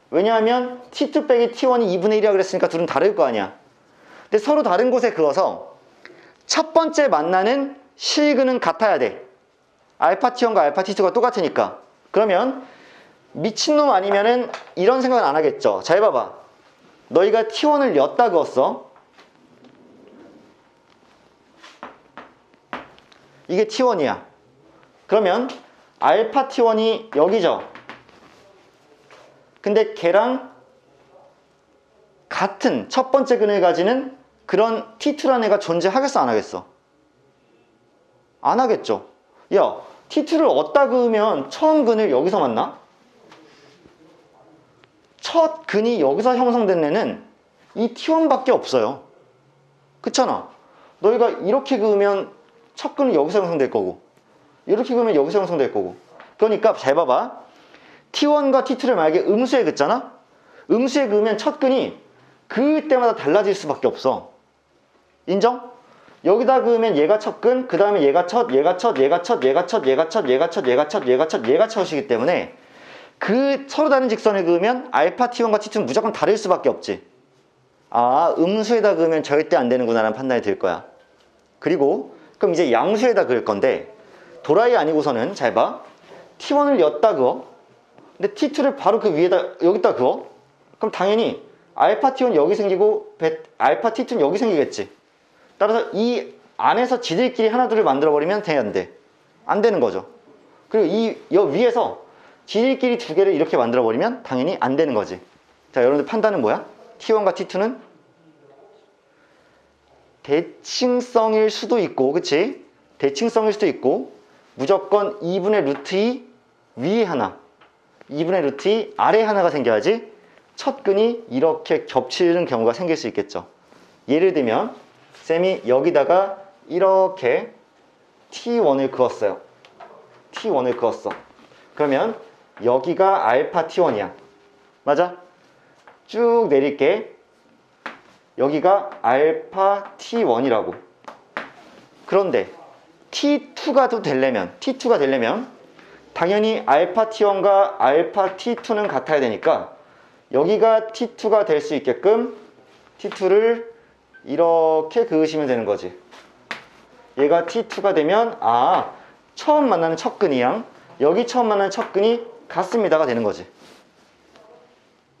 왜냐하면 t2 빼기 t1이 2분의 1이라고 그랬으니까 둘은 다를 거 아니야. 근데 서로 다른 곳에 그어서 첫 번째 만나는 실근은 같아야 돼. 알파 t1과 알파 t2가 똑같으니까. 그러면 미친놈 아니면은 이런 생각은 안 하겠죠. 잘 봐봐. 너희가 t1을 엿다 그었어. 이게 t1이야. 그러면 알파 t1이 여기죠. 근데 걔랑 같은 첫 번째 근을 가지는 그런 t2라는 애가 존재하겠어, 안 하겠어? 안 하겠죠. 야, t2를 얻다 그으면 처음 근을 여기서 만나? 첫 근이 여기서 형성된 애는 이 t1밖에 없어요. 그렇잖아. 너희가 이렇게 그으면 첫 근은 여기서 형성될 거고, 이렇게 그으면 여기서 형성될 거고. 그러니까 잘 봐봐. t1과 t2를 만약에 음수에 긋잖아? 음수에 그으면 첫 근이 그을 때마다 달라질 수밖에 없어. 인정? 여기다 그으면 얘가 첫 근, 그 다음에 얘가 첫, 얘가 첫, 얘가 첫, 얘가 첫, 얘가 첫, 얘가 첫, 얘가 첫, 얘가 첫, 얘가 첫이기 때문에 그 서로 다른 직선을 그으면 알파 t1과 t2는 무조건 다를 수밖에 없지. 아, 음수에다 그으면 절대 안 되는구나 라는 판단이 들 거야. 그리고 그럼 이제 양수에다 그을 건데, 도라이 아니고서는 잘 봐. t1을 엿다 그어. 근데 t2를 바로 그 위에다 여기다 그어. 그럼 당연히 알파 t1 여기 생기고 알파 t2는 여기 생기겠지. 따라서 이 안에서 지들끼리 하나둘을 만들어 버리면 돼, 안 돼? 안 되는 거죠. 그리고 이 위에서 지들끼리 두 개를 이렇게 만들어 버리면 당연히 안 되는 거지. 자, 여러분들 판단은 뭐야? t1과 t2는 대칭성일 수도 있고, 그치? 대칭성일 수도 있고, 무조건 2분의 루트 2 위에 하나, 2분의 루트 2 아래에 하나가 생겨야지 첫 근이 이렇게 겹치는 경우가 생길 수 있겠죠. 예를 들면 쌤이 여기다가 이렇게 t1을 그었어요. t1을 그었어. 그러면 여기가 알파 t1이야. 맞아? 쭉 내릴게. 여기가 알파 t1이라고. 그런데 t2가 되려면 당연히 알파 t1과 알파 t2는 같아야 되니까 여기가 t2가 될 수 있게끔 t2를 이렇게 그으시면 되는 거지. 얘가 t2가 되면 처음 만나는 첫 근이랑 여기 처음 만나는 첫 근이 같습니다가 되는 거지.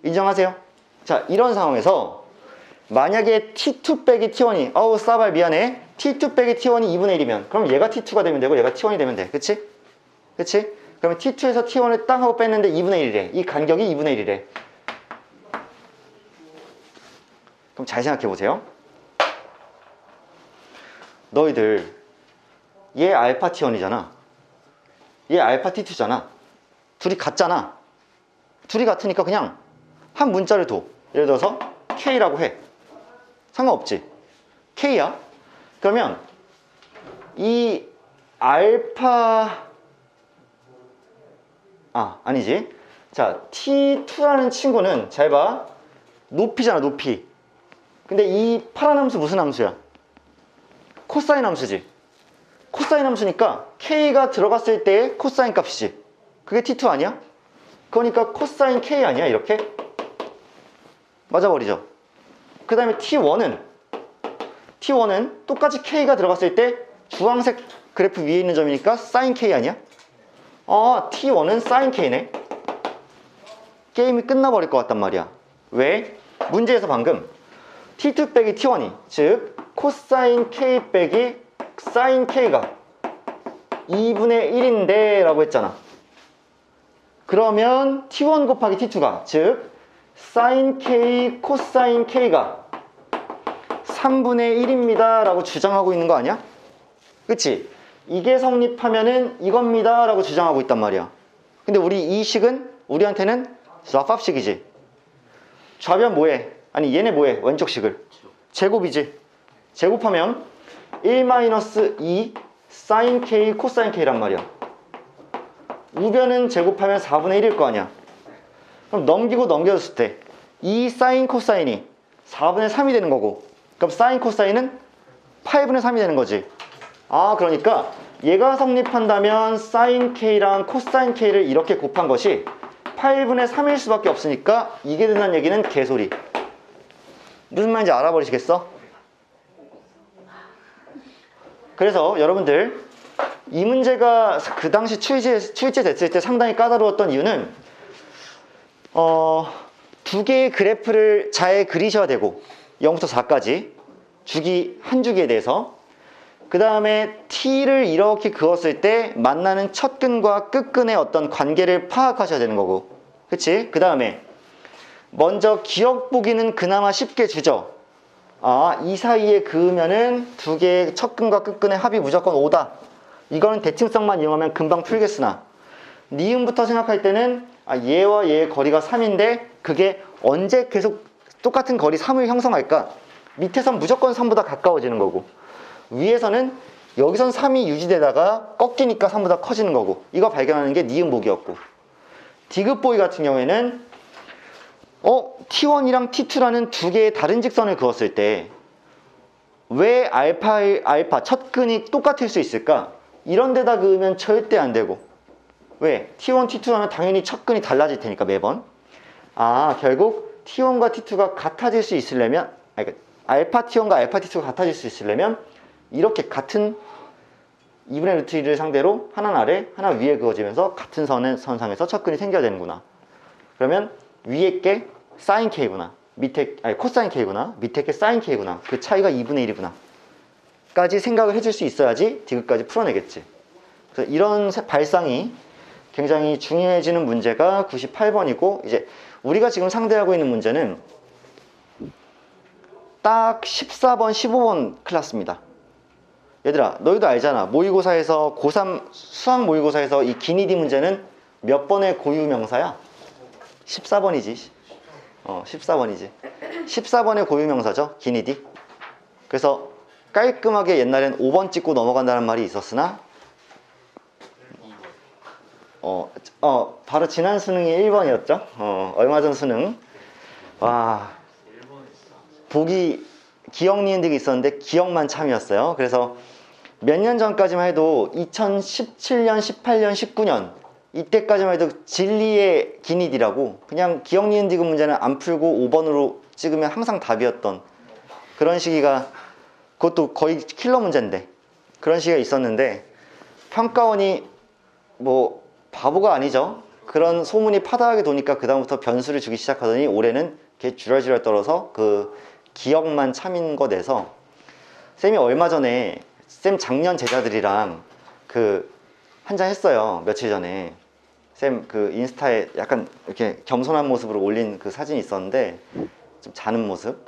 인정하세요? 자, 이런 상황에서 만약에 t2 빼기 t1이 싸발 미안해. t2 빼기 t1이 2분의 1이면 그럼 얘가 t2가 되면 되고 얘가 t1이 되면 돼. 그치? 그치? 그러면 T2에서 T1을 땅 하고 뺐는데 2분의 1이래. 이 간격이 2분의 1이래. 그럼 잘 생각해 보세요. 너희들 얘 알파 T1이잖아. 얘 알파 T2잖아. 둘이 같잖아. 둘이 같으니까 그냥 한 문자를 둬. 예를 들어서 K라고 해. 상관없지. K야. 그러면 이 알파 아니지. 자, T2라는 친구는 잘 봐. 높이잖아, 높이. 근데 이 파란 함수 무슨 함수야? 코사인 함수지. 코사인 함수니까 K가 들어갔을 때의 코사인 값이지. 그게 T2 아니야? 그러니까 코사인 K 아니야, 이렇게? 맞아버리죠. 그 다음에 T1은 똑같이 K가 들어갔을 때 주황색 그래프 위에 있는 점이니까 사인 K 아니야? T1은 사인 K네. 게임이 끝나버릴 것 같단 말이야. 왜? 문제에서 방금 T2 빼기 T1이, 즉 코사인 K 빼기 사인 K가 2분의 1인데 라고 했잖아. 그러면 T1 곱하기 T2가, 즉 사인 K 코사인 K가 3분의 1입니다 라고 주장하고 있는 거 아니야? 그치? 이게 성립하면은 이겁니다 라고 주장하고 있단 말이야. 근데 우리 이 식은 우리한테는 좌팝식이지. 좌변 뭐해? 아니 얘네 뭐해? 왼쪽 식을 제곱이지. 제곱하면 1-2 사인 K 코사인 K란 말이야. 우변은 제곱하면 4분의 1일 거 아니야. 그럼 넘기고 넘겨줬을 때 이 사인 코사인이 4분의 3이 되는 거고, 그럼 사인 코사인은 8분의 3이 되는 거지. 그러니까 얘가 성립한다면 사인 K랑 코사인 K를 이렇게 곱한 것이 8분의 3일 수밖에 없으니까 이게 된다는 얘기는 개소리. 무슨 말인지 알아버리시겠어? 그래서 여러분들 이 문제가 그 당시 출제됐을 때 상당히 까다로웠던 이유는 두 개의 그래프를 잘 그리셔야 되고 0부터 4까지 한 주기에 대해서, 그 다음에 T를 이렇게 그었을 때 만나는 첫 근과 끝근의 어떤 관계를 파악하셔야 되는 거고, 그치? 그 다음에 먼저 기억 보기는 그나마 쉽게 주죠. 이 사이에 그으면은 두 개의 첫 근과 끝근의 합이 무조건 5다. 이거는 대칭성만 이용하면 금방 풀겠으나, 니은부터 생각할 때는 얘와 얘의 거리가 3인데 그게 언제 계속 똑같은 거리 3을 형성할까? 밑에선 무조건 3보다 가까워지는 거고, 위에서는 여기선 3이 유지되다가 꺾이니까 3보다 커지는 거고, 이거 발견하는 게 니은 보기였고, 디귿 보기 같은 경우에는 T1이랑 T2라는 두 개의 다른 직선을 그었을 때 왜 알파 첫 근이 똑같을 수 있을까? 이런 데다 그으면 절대 안 되고. 왜? T1, T2라면 당연히 첫 근이 달라질 테니까 매번. 결국 T1과 T2가 같아질 수 있으려면, 알파 T1과 알파 T2가 같아질 수 있으려면 이렇게 같은 2분의 루트 1을 상대로 하나는 아래, 하나 위에 그어지면서 같은 선상에서 첫 근이 생겨야 되는구나. 그러면 위에 게 사인 K구나. 코사인 K구나. 밑에 게 사인 K구나. 그 차이가 2분의 1이구나. 까지 생각을 해줄 수 있어야지 디귿까지 풀어내겠지. 그래서 이런 발상이 굉장히 중요해지는 문제가 98번이고, 이제 우리가 지금 상대하고 있는 문제는 딱 14번, 15번 클래스입니다. 얘들아, 너희도 알잖아. 모의고사에서 고3 수학 모의고사에서 이 기니디 문제는 몇 번의 고유명사야? 14번이지. 14번이지. 14번의 고유명사죠, 기니디. 그래서 깔끔하게 옛날엔 5번 찍고 넘어간다는 말이 있었으나 바로 지난 수능이 1번이었죠. 얼마 전 수능. 보기 기억 니은들이 있었는데 기억만 참이었어요. 그래서 몇 년 전까지만 해도 2017년, 18년, 19년 이때까지만 해도 진리의 기니디라고 그냥 기억 니은 디귿 문제는 안 풀고 5번으로 찍으면 항상 답이었던 그런 시기가, 그것도 거의 킬러 문제인데 그런 시기가 있었는데, 평가원이 뭐 바보가 아니죠. 그런 소문이 파다하게 도니까 그 다음부터 변수를 주기 시작하더니 올해는 걔 주랄주랄 떨어서 그 기억만 참인 거 내서, 쌤이 얼마 전에 쌤 작년 제자들이랑 그 한잔 했어요. 며칠 전에. 쌤 그 인스타에 약간 이렇게 겸손한 모습으로 올린 그 사진이 있었는데 좀 자는 모습.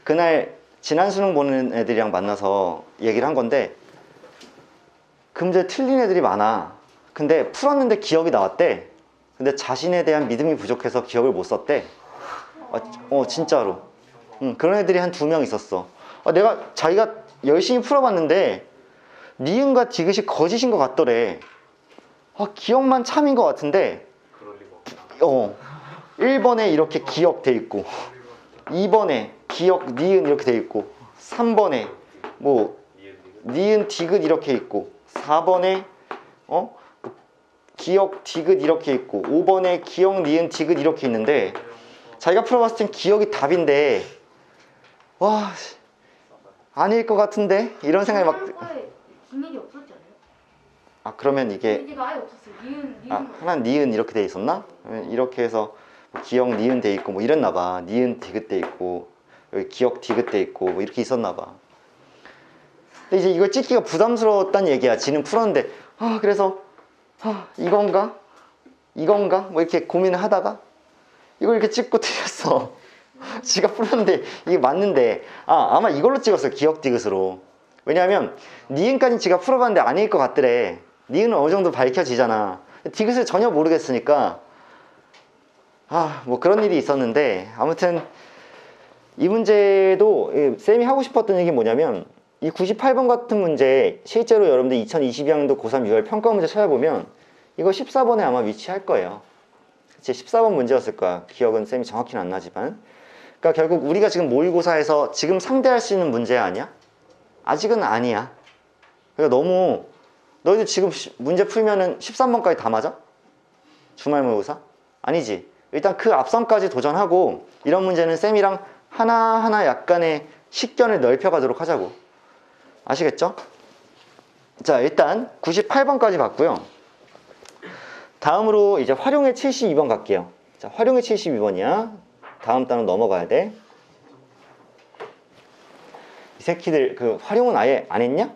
그날 지난 수능 보는 애들이랑 만나서 얘기를 한 건데 그 문제 틀린 애들이 많아. 근데 풀었는데 기억이 나왔대. 근데 자신에 대한 믿음이 부족해서 기억을 못 썼대. 진짜로. 그런 애들이 한 2명 있었어. 자기가 열심히 풀어봤는데 니은과 디귿이 거짓인 것 같더래. 기억만 참인 것 같은데 1번에 이렇게 기억 돼 있고 2번에 기억 니은 이렇게 돼 있고 3번에 뭐 니은 디귿 이렇게 있고 4번에 기억 디귿 이렇게 있고 5번에 기억 니은 디귿 이렇게 있는데 자기가 풀어봤을 땐 기억이 답인데 와 아닐 것 같은데 이런 생각이 막 분위기 없었지 않아요? 그러면 이게 분위기가 아예 없었어요. 니은 하나는 니은 이렇게 돼 있었나? 이렇게 해서 뭐 기억 니은 돼 있고 뭐 이랬나 봐. 니은 디귿 돼 있고 여기 기억 디귿 돼 있고 뭐 이렇게 있었나 봐. 근데 이제 이걸 찍기가 부담스러웠다는 얘기야. 지는 풀었는데 그래서 이건가? 뭐 이렇게 고민을 하다가 이걸 이렇게 찍고 틀렸어. 지가 풀었는데 이게 맞는데 아마 이걸로 찍었어. 기억 디귿으로. 왜냐하면 니은까지 지가 풀어봤는데 아닐 것 같더래. 니은은 어느 정도 밝혀지잖아. 디귿을 전혀 모르겠으니까 뭐 그런 일이 있었는데 아무튼 이 문제도 쌤이 하고 싶었던 얘기 뭐냐면 이 98번 같은 문제 실제로 여러분들 2022학년도 고3 6월 평가 문제 찾아보면 이거 14번에 아마 위치할 거예요. 그치? 14번 문제였을 거야. 기억은 쌤이 정확히는 안 나지만. 그러니까 결국 우리가 지금 모의고사에서 지금 상대할 수 있는 문제 아니야? 아직은 아니야. 그러니까 너무 너희들 지금 문제 풀면은 13번까지 다 맞아? 주말 모의고사? 아니지. 일단 그 앞선까지 도전하고 이런 문제는 쌤이랑 하나하나 약간의 식견을 넓혀가도록 하자고. 아시겠죠? 자, 일단 98번까지 봤고요. 다음으로 이제 활용의 72번 갈게요. 자, 활용의 72번이야. 다음 단원 넘어가야 돼. 이 새끼들 그 활용은 아예 안 했냐?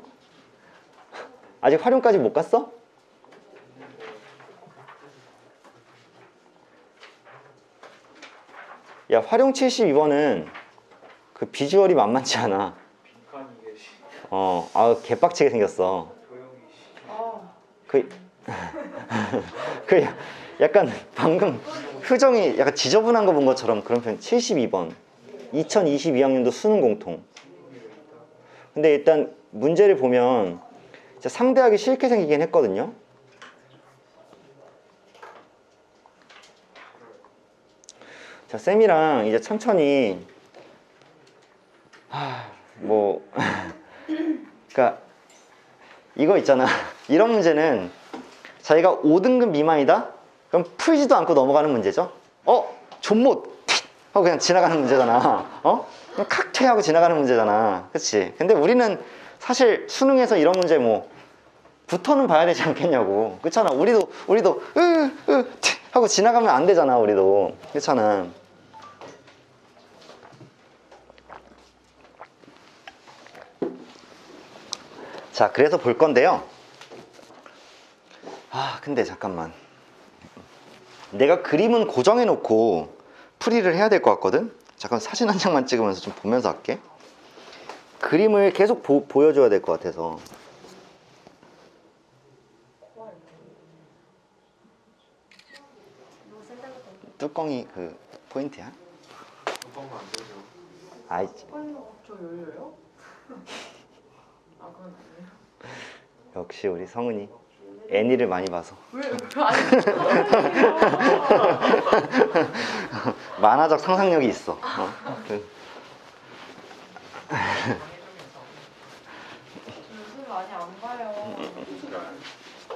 아직 활용까지 못 갔어? 야, 활용 72번은 그 비주얼이 만만치 않아. 개빡치게 생겼어. 그 약간 방금 표정이 약간 지저분한 거 본 것처럼 그런 편. 72번 2022학년도 수능 공통. 근데 일단 문제를 보면 진짜 상대하기 싫게 생기긴 했거든요. 자, 쌤이랑 이제 천천히 그러니까 이거 있잖아. 이런 문제는 자기가 5등급 미만이다? 그럼 풀지도 않고 넘어가는 문제죠. 존못 하고 그냥 지나가는 문제잖아. 그냥 칵퇴하고 지나가는 문제잖아. 그치? 근데 우리는 사실 수능에서 이런 문제 뭐 붙어는 봐야 되지 않겠냐고. 그렇잖아. 우리도 하고 지나가면 안 되잖아. 우리도. 그렇잖아. 자, 그래서 볼 건데요. 근데 잠깐만. 내가 그림은 고정해 놓고 풀이를 해야 될 것 같거든. 잠깐 사진 한 장만 찍으면서 좀 보면서 할게. 그림을 계속 보여줘야 될 것 같아서. 뚜껑이 그 포인트야? 뚜껑은 안 되죠. 아이, 저 열려요? 그건 아니에요. 역시 우리 성은이 애니를 많이 봐서. 왜 아니 만화적 상상력이 있어. 요즘 많이 안 봐요.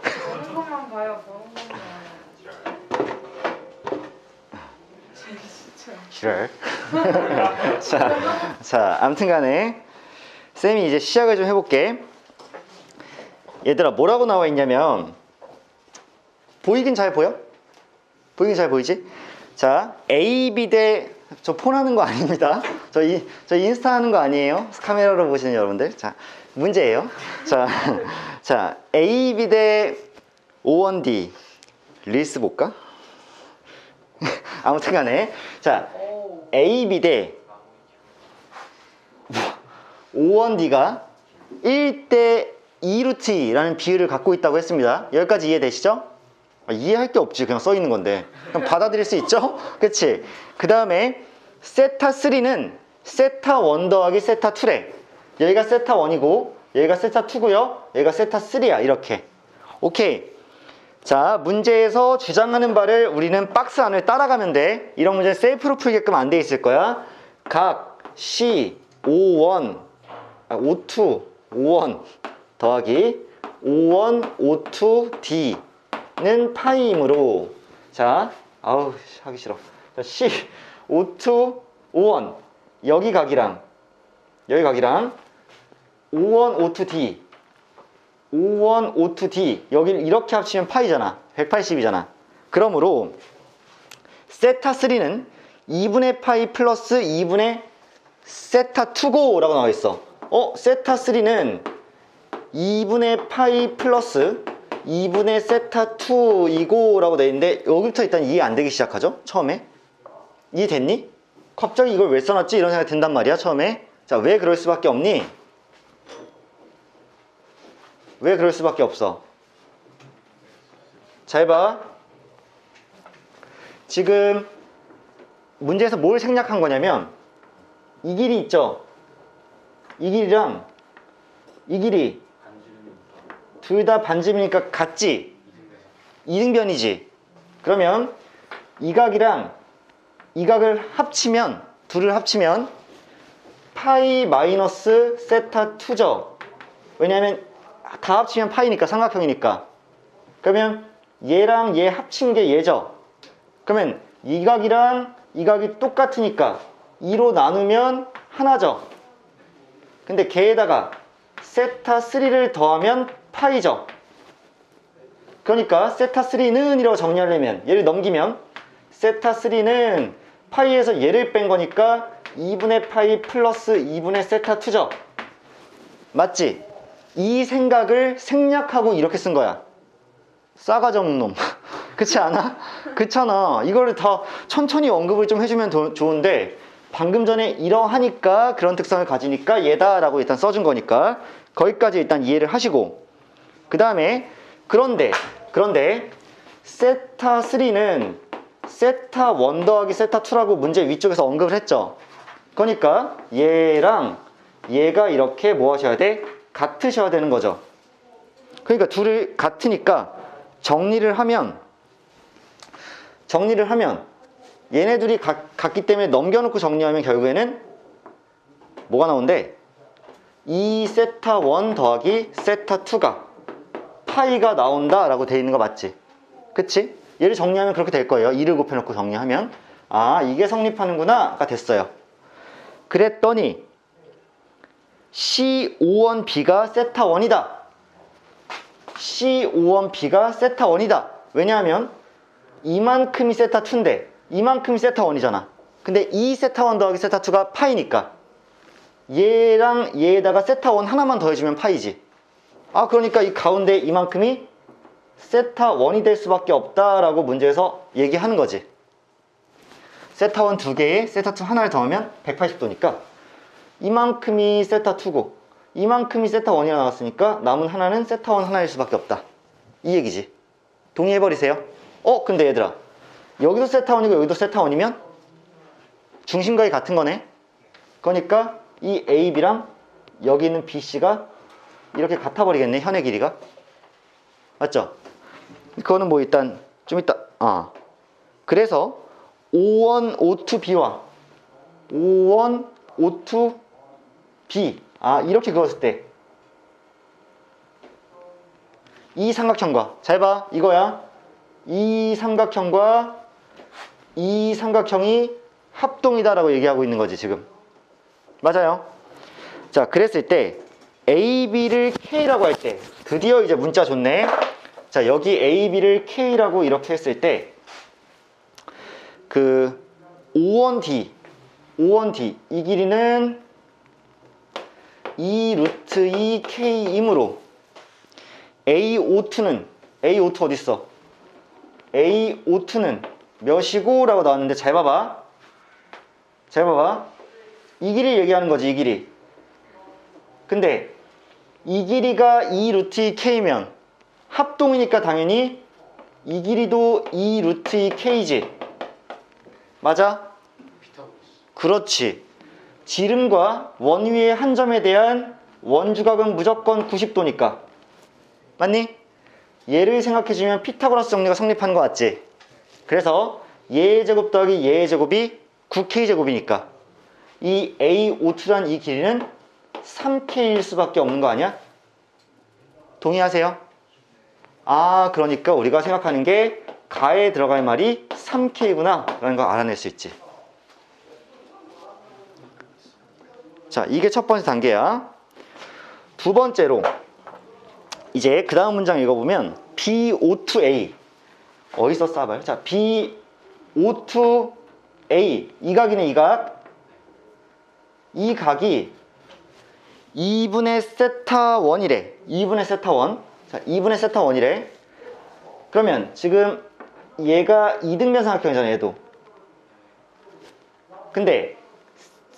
보는 것만 봐요. 보는 것만. 진짜. 지랄. 자, 아무튼 간에 쌤이 이제 시작을 좀 해볼게. 얘들아, 뭐라고 나와 있냐면, 보이긴 잘 보여? 보이긴 잘 보이지? 자, A, B 대, 저 폰 하는 거 아닙니다. 저 인스타 하는 거 아니에요. 카메라로 보시는 여러분들. 자, 문제예요. 자, A, B 대 O1D 릴스 볼까? 아무튼 간에 자 오. AB 대 O1D가 1대 2루트라는 비율을 갖고 있다고 했습니다. 여기까지 이해되시죠? 이해할 게 없지. 그냥 써 있는 건데. 그냥 받아들일 수 있죠? 그치? 그 다음에 세타3는 세타1 더하기 세타2래. 여기가 세타1이고 여기가 세타2고요. 여기가 세타3야. 이렇게. 오케이. 자, 문제에서 주장하는 바를 우리는 박스 안을 따라가면 돼. 이런 문제 셀프로 풀게끔 안 돼 있을 거야. 각 C, O1, O2, O1 더하기 O1, O2, D는 파이이므로 자, 아우 하기 싫어. 자, C, O2, O1 여기 각이랑 여기 각이랑 O1, O2, D O1, O2, D 여기를 이렇게 합치면 파이잖아. 180이잖아. 그러므로 세타3는 2분의 파이 플러스 2분의 세타2고 라고 나와 있어. 세타3는 2분의 파이 플러스 2분의 세타2이고 라고 돼 있는데 여기부터 일단 이해 안 되기 시작하죠. 처음에 이해됐니? 갑자기 이걸 왜 써놨지? 이런 생각이 든단 말이야 처음에. 자, 왜 그럴 수밖에 없니? 왜 그럴 수밖에 없어? 잘 봐. 지금 문제에서 뭘 생략한 거냐면 이 길이 있죠? 이 길이랑 이 길이 둘 다 반지름이니까 같지? 이등변이지? 그러면 이 각이랑 이 각을 합치면 둘을 합치면 파이 마이너스 세타2죠. 왜냐하면 다 합치면 파이니까 삼각형이니까. 그러면 얘랑 얘 합친 게 얘죠. 그러면 이 각이랑 이 각이 똑같으니까 2로 나누면 하나죠. 근데 걔에다가 세타3를 더하면 파이죠. 그러니까 세타3는 이라고 정리하려면 얘를 넘기면 세타3는 파이에서 얘를 뺀 거니까 2분의 파이 플러스 2분의 세타2죠. 맞지? 이 생각을 생략하고 이렇게 쓴 거야. 싸가지 없는 놈. 그렇지 않아? 그렇잖아. 이거를 다 천천히 언급을 좀 해주면 좋은데 방금 전에 이러하니까 그런 특성을 가지니까 얘다 라고 일단 써준 거니까 거기까지 일단 이해를 하시고 그 다음에 그런데 세타3는 세타1 더하기 세타2라고 문제 위쪽에서 언급을 했죠. 그러니까 얘랑 얘가 이렇게 뭐 하셔야 돼? 같으셔야 되는 거죠. 그러니까 둘이 같으니까 정리를 하면 얘네 둘이 같기 때문에 넘겨놓고 정리하면 결국에는 뭐가 나온대? 2세타1 더하기 세타2가 파이가 나온다 라고 돼 있는 거 맞지? 그치? 얘를 정리하면 그렇게 될 거예요. 2를 곱해놓고 정리하면 아 이게 성립하는구나 가 됐어요. 그랬더니 C51B가 세타1이다. C51B가 세타1이다. 왜냐하면 이만큼이 세타2인데 이만큼이 세타1이잖아. 근데 이 세타1 더하기 세타2가 파이니까 얘랑 얘에다가 세타1 하나만 더해주면 파이지. 아 그러니까 이 가운데 이만큼이 세타1이 될 수밖에 없다라고 문제에서 얘기하는 거지. 세타1 두 개에 세타2 하나를 더하면 180도니까 이만큼이 세타2고 이만큼이 세타1이라 나왔으니까 남은 하나는 세타1 하나일 수밖에 없다. 이 얘기지. 동의해버리세요. 근데 얘들아 여기도 세타1이고 여기도 세타1이면 중심각이 같은 거네. 그러니까 이 AB랑 여기 있는 BC가 이렇게 같아버리겠네. 현의 길이가. 맞죠? 그거는 뭐 일단 좀 이따 그래서 O1, O2B와 O1, O2B 이렇게 그었을 때 이 삼각형과 잘 봐 이거야. 이 삼각형과 이 삼각형이 합동이다 라고 얘기하고 있는 거지 지금. 맞아요. 자 그랬을 때 AB를 K라고 할 때 드디어 이제 문자 좋네. 자 여기 AB를 K라고 이렇게 했을 때 그 O1D 이 길이는 2 루트 2 K이므로 AO2는 A02 어딨어? A02는 몇이고? 라고 나왔는데 잘 봐봐. 잘 봐봐. 이 길이 얘기하는 거지, 이 길이. 근데 이 길이가 2 루트 2K면 합동이니까 당연히 이 길이도 2 루트 2K지. 맞아? 피타고라스. 그렇지. 지름과 원위의 한 점에 대한 원주각은 무조건 90도니까. 맞니? 얘를 생각해주면 피타고라스 정리가 성립하는 거 맞지? 그래서 얘의 제곱 더하기 얘의 제곱이 9K제곱이니까 이 A52란 이 길이는 3K일 수밖에 없는 거 아니야? 동의하세요? 아, 그러니까 우리가 생각하는 게 가에 들어갈 말이 3K구나 라는 걸 알아낼 수 있지. 자, 이게 첫 번째 단계야. 두 번째로 이제 그 다음 문장 읽어보면 B52A 어디서 써봐요? 자, B52A 이 각이네, 이 각. 이 각이 2분의 세타 1이래. 2분의 세타 1. 자, 2분의 세타 1이래. 그러면 지금 얘가 이등변 삼각형이잖아, 얘도. 근데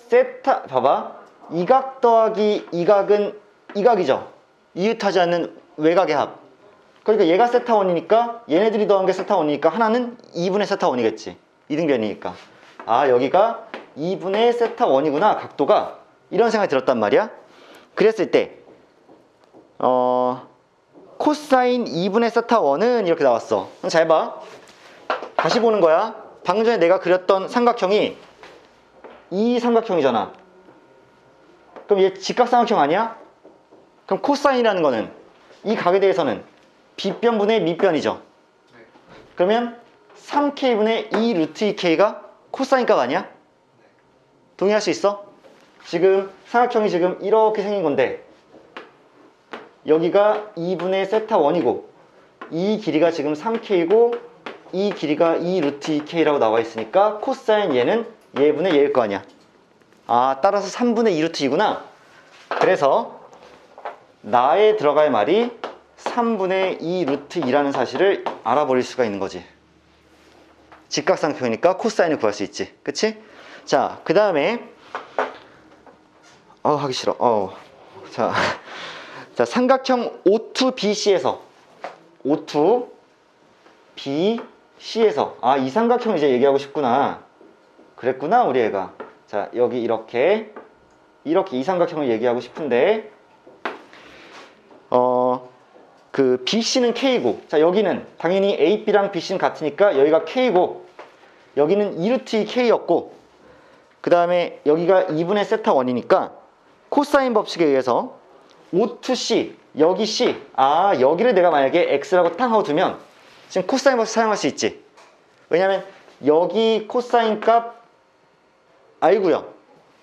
세타 봐봐. 이 각 더하기 이 각은 이 각이죠. 이웃하지 않는 외곽의 합. 그러니까 얘가 세타 1이니까 얘네들이 더한 게 세타 1이니까 하나는 2분의 세타 1이겠지. 이등변이니까. 아, 여기가 2분의 세타 1이구나, 각도가. 이런 생각이 들었단 말이야. 그랬을 때 코사인 2분의 세타 1은 이렇게 나왔어. 그럼 잘 봐. 다시 보는 거야. 방금 전에 내가 그렸던 삼각형이 이 삼각형이잖아. 그럼 얘 직각삼각형 아니야? 그럼 코사인이라는 거는 이 각에 대해서는 빗변분의 밑변이죠. 네. 그러면 3K분의 2 루트 2K가 코사인 값 아니야? 동의할 수 있어? 지금 삼각형이 지금 이렇게 생긴 건데 여기가 2분의 세타 1이고 이 길이가 지금 3K이고 이 길이가 2 루트 2K라고 나와 있으니까 코사인 얘는 얘분의 얘일 거 아니야. 아, 따라서 3분의 2 루트 2구나. 그래서 나에 들어갈 말이 3분의 2 루트 2라는 사실을 알아버릴 수가 있는 거지. 직각삼각형이니까 코사인을 구할 수 있지. 그치? 자, 그 다음에 하기 싫어. 자, 삼각형 O2BC에서 O2BC에서 이 삼각형 이제 얘기하고 싶구나. 그랬구나, 우리 애가. 자, 여기 이렇게 이 삼각형을 얘기하고 싶은데 그 BC는 K고, 자, 여기는 당연히 AB랑 BC는 같으니까 여기가 K고 여기는 2루트 2K였고 그 다음에 여기가 2분의 세타 1이니까 코사인 법칙에 의해서 O2C 여기 C, 여기를 내가 만약에 X라고 탕 하고 두면 지금 코사인 법칙 사용할 수 있지. 왜냐면 여기 코사인 값 알고요.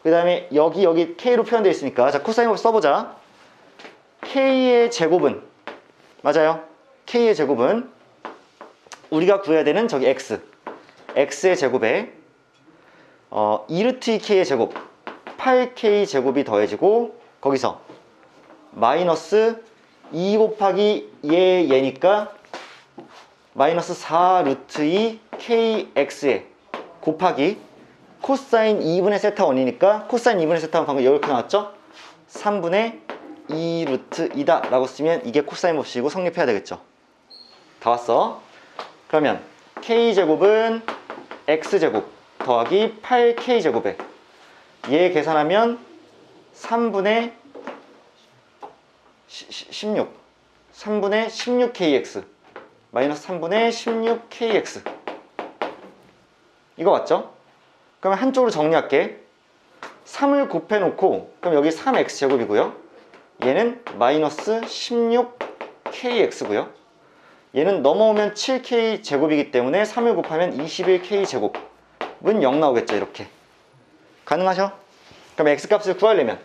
그 다음에 여기 K로 표현되어 있으니까 자, 코사인 법칙 써보자. K의 제곱은 맞아요. K의 제곱은 우리가 구해야 되는 저기 X의 제곱에 2루트 2K의 제곱 8K 제곱이 더해지고 거기서 마이너스 2 곱하기 얘니까 마이너스 4 루트 2 KX에 곱하기 코사인 2분의 세타 1이니까 코사인 2분의 세타 1 방금 이렇게 나왔죠? 3분의 2 루트 2다 라고 쓰면 이게 코사인 법칙이고 성립해야 되겠죠. 다 왔어. 그러면 K제곱은 X제곱 더하기 8K제곱에 얘 계산하면 3분의 16 3분의 16KX 마이너스 3분의 16KX 이거 맞죠? 그러면 한쪽으로 정리할게. 3을 곱해놓고 그럼 여기 3X제곱이고요 얘는 마이너스 16KX고요 얘는 넘어오면 7K제곱이기 때문에 3을 곱하면 21K제곱은 0 나오겠죠. 이렇게 가능하죠? 그럼 X값을 구하려면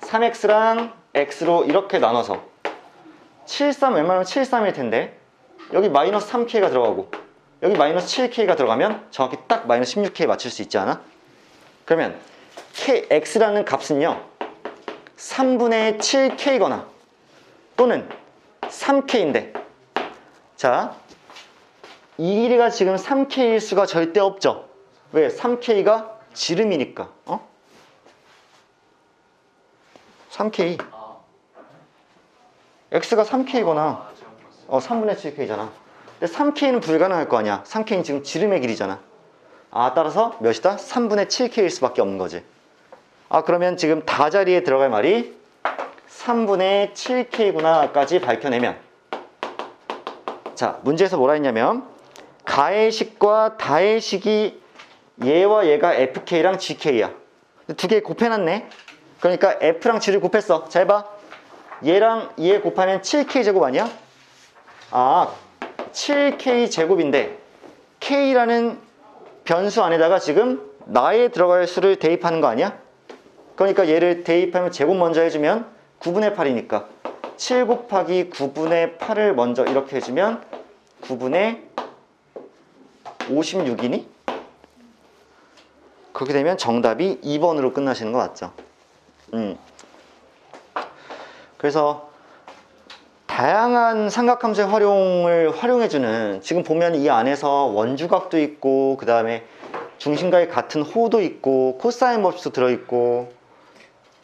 3X랑 X로 이렇게 나눠서 73 웬만하면 73일 텐데 여기 마이너스 3K가 들어가고 여기 마이너스 7K가 들어가면 정확히 딱 마이너스 16K 맞출 수 있지 않아? 그러면 X라는 값은요 3분의 7K거나 또는 3K인데 자, 이 길이가 지금 3K일 수가 절대 없죠. 왜? 3K가 지름이니까. 3K. X가 3K거나 3분의 7K잖아. 근데 3K는 불가능할 거 아니야. 3K는 지금 지름의 길이잖아. 따라서 몇이다? 3분의 7K일 수밖에 없는 거지. 그러면 지금 다자리에 들어갈 말이 3분의 7K구나까지 밝혀내면, 자, 문제에서 뭐라 했냐면 가해식과 다해식이 얘와 얘가 FK랑 GK야. 두 개 곱해놨네. 그러니까 F랑 G를 곱했어. 잘 봐. 얘랑 얘 곱하면 7K 제곱 아니야? 7K 제곱인데 K라는 변수 안에다가 지금 나에 들어갈 수를 대입하는 거 아니야? 그러니까 얘를 대입하면 제곱 먼저 해주면 9분의 8이니까 7 곱하기 9분의 8을 먼저 이렇게 해주면 9분의 56이니? 그렇게 되면 정답이 2번으로 끝나시는 거 맞죠? 그래서 다양한 삼각함수의 활용을 활용해주는, 지금 보면 이 안에서 원주각도 있고 그 다음에 중심각이 같은 호도 있고 코사인 법칙도 들어있고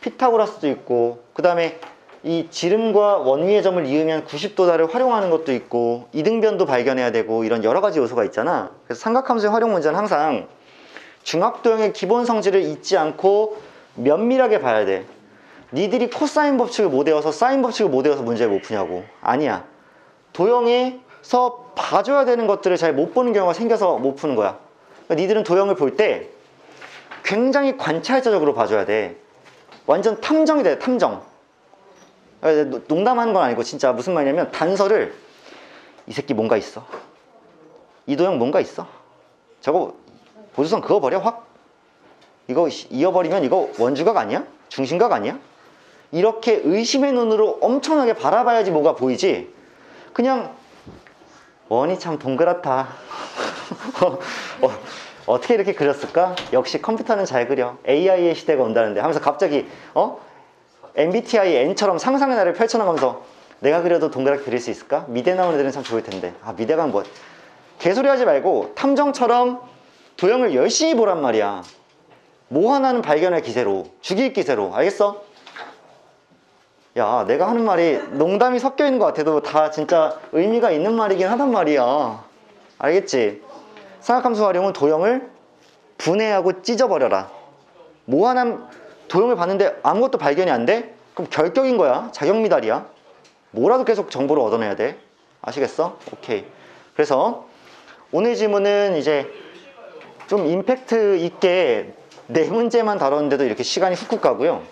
피타고라스도 있고 그 다음에 이 지름과 원위의 점을 이으면 90도다를 활용하는 것도 있고 이등변도 발견해야 되고 이런 여러 가지 요소가 있잖아. 그래서 삼각함수의 활용 문제는 항상 중학도형의 기본 성질을 잊지 않고 면밀하게 봐야 돼. 니들이 코사인 법칙을 못 외워서 사인 법칙을 못 외워서 문제를 못 푸냐고. 아니야. 도형에서 봐줘야 되는 것들을 잘 못 보는 경우가 생겨서 못 푸는 거야. 그러니까 니들은 도형을 볼 때 굉장히 관찰자적으로 봐줘야 돼. 완전 탐정이 돼, 탐정. 농담하는 건 아니고 진짜 무슨 말이냐면 단서를, 이 새끼 뭔가 있어. 이 도형 뭔가 있어. 저거 보조선 그어버려 확. 이거 이어버리면 이거 원주각 아니야? 중심각 아니야? 이렇게 의심의 눈으로 엄청나게 바라봐야지 뭐가 보이지. 그냥 원이 참 동그랗다. 어떻게 이렇게 그렸을까? 역시 컴퓨터는 잘 그려. AI의 시대가 온다는데 하면서 갑자기 MBTI N처럼 상상의 나를 펼쳐나가면서 내가 그려도 동그랗게 그릴 수 있을까? 미대 나오는 애들은 참 좋을 텐데. 미대가 뭐 개소리 하지 말고 탐정처럼 도형을 열심히 보란 말이야. 뭐 하나는 발견할 기세로, 죽일 기세로. 알겠어? 야, 내가 하는 말이 농담이 섞여 있는 것 같아도 다 진짜 의미가 있는 말이긴 하단 말이야. 알겠지? 삼각함수 활용은 도형을 분해하고 찢어버려라. 뭐 하나 도형을 봤는데 아무것도 발견이 안 돼? 그럼 결격인 거야. 자격 미달이야. 뭐라도 계속 정보를 얻어내야 돼. 아시겠어? 오케이. 그래서 오늘 질문은 이제 좀 임팩트 있게 네 문제만 다뤘는데도 이렇게 시간이 훅훅 가고요.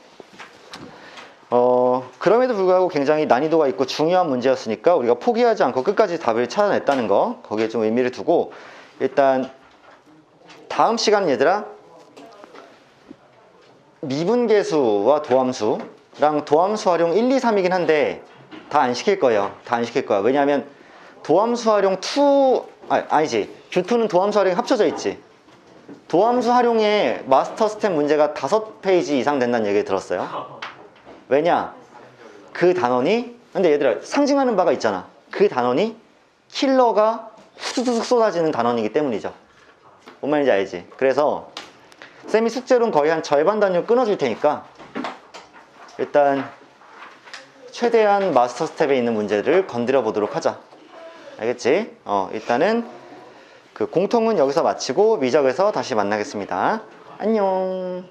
그럼에도 불구하고 굉장히 난이도가 있고 중요한 문제였으니까 우리가 포기하지 않고 끝까지 답을 찾아냈다는 거, 거기에 좀 의미를 두고 일단 다음 시간은 얘들아 미분계수와 도함수랑 도함수 활용 1, 2, 3이긴 한데 다 안 시킬 거예요. 다 안 시킬 거야. 왜냐하면 도함수 활용 2, 아니지, 뷰2는 도함수 활용이 합쳐져 있지. 도함수 활용에 마스터 스텝 문제가 5페이지 이상 된다는 얘기 들었어요. 왜냐? 그 단원이, 근데 얘들아 상징하는 바가 있잖아. 그 단원이 킬러가 후두둑 쏟아지는 단원이기 때문이죠. 뭔 말인지 알지? 그래서 쌤이 숙제로는 거의 한 절반 단위 끊어줄 테니까 일단 최대한 마스터 스텝에 있는 문제를 건드려 보도록 하자. 알겠지? 일단은 그 공통은 여기서 마치고 미적에서 다시 만나겠습니다. 안녕.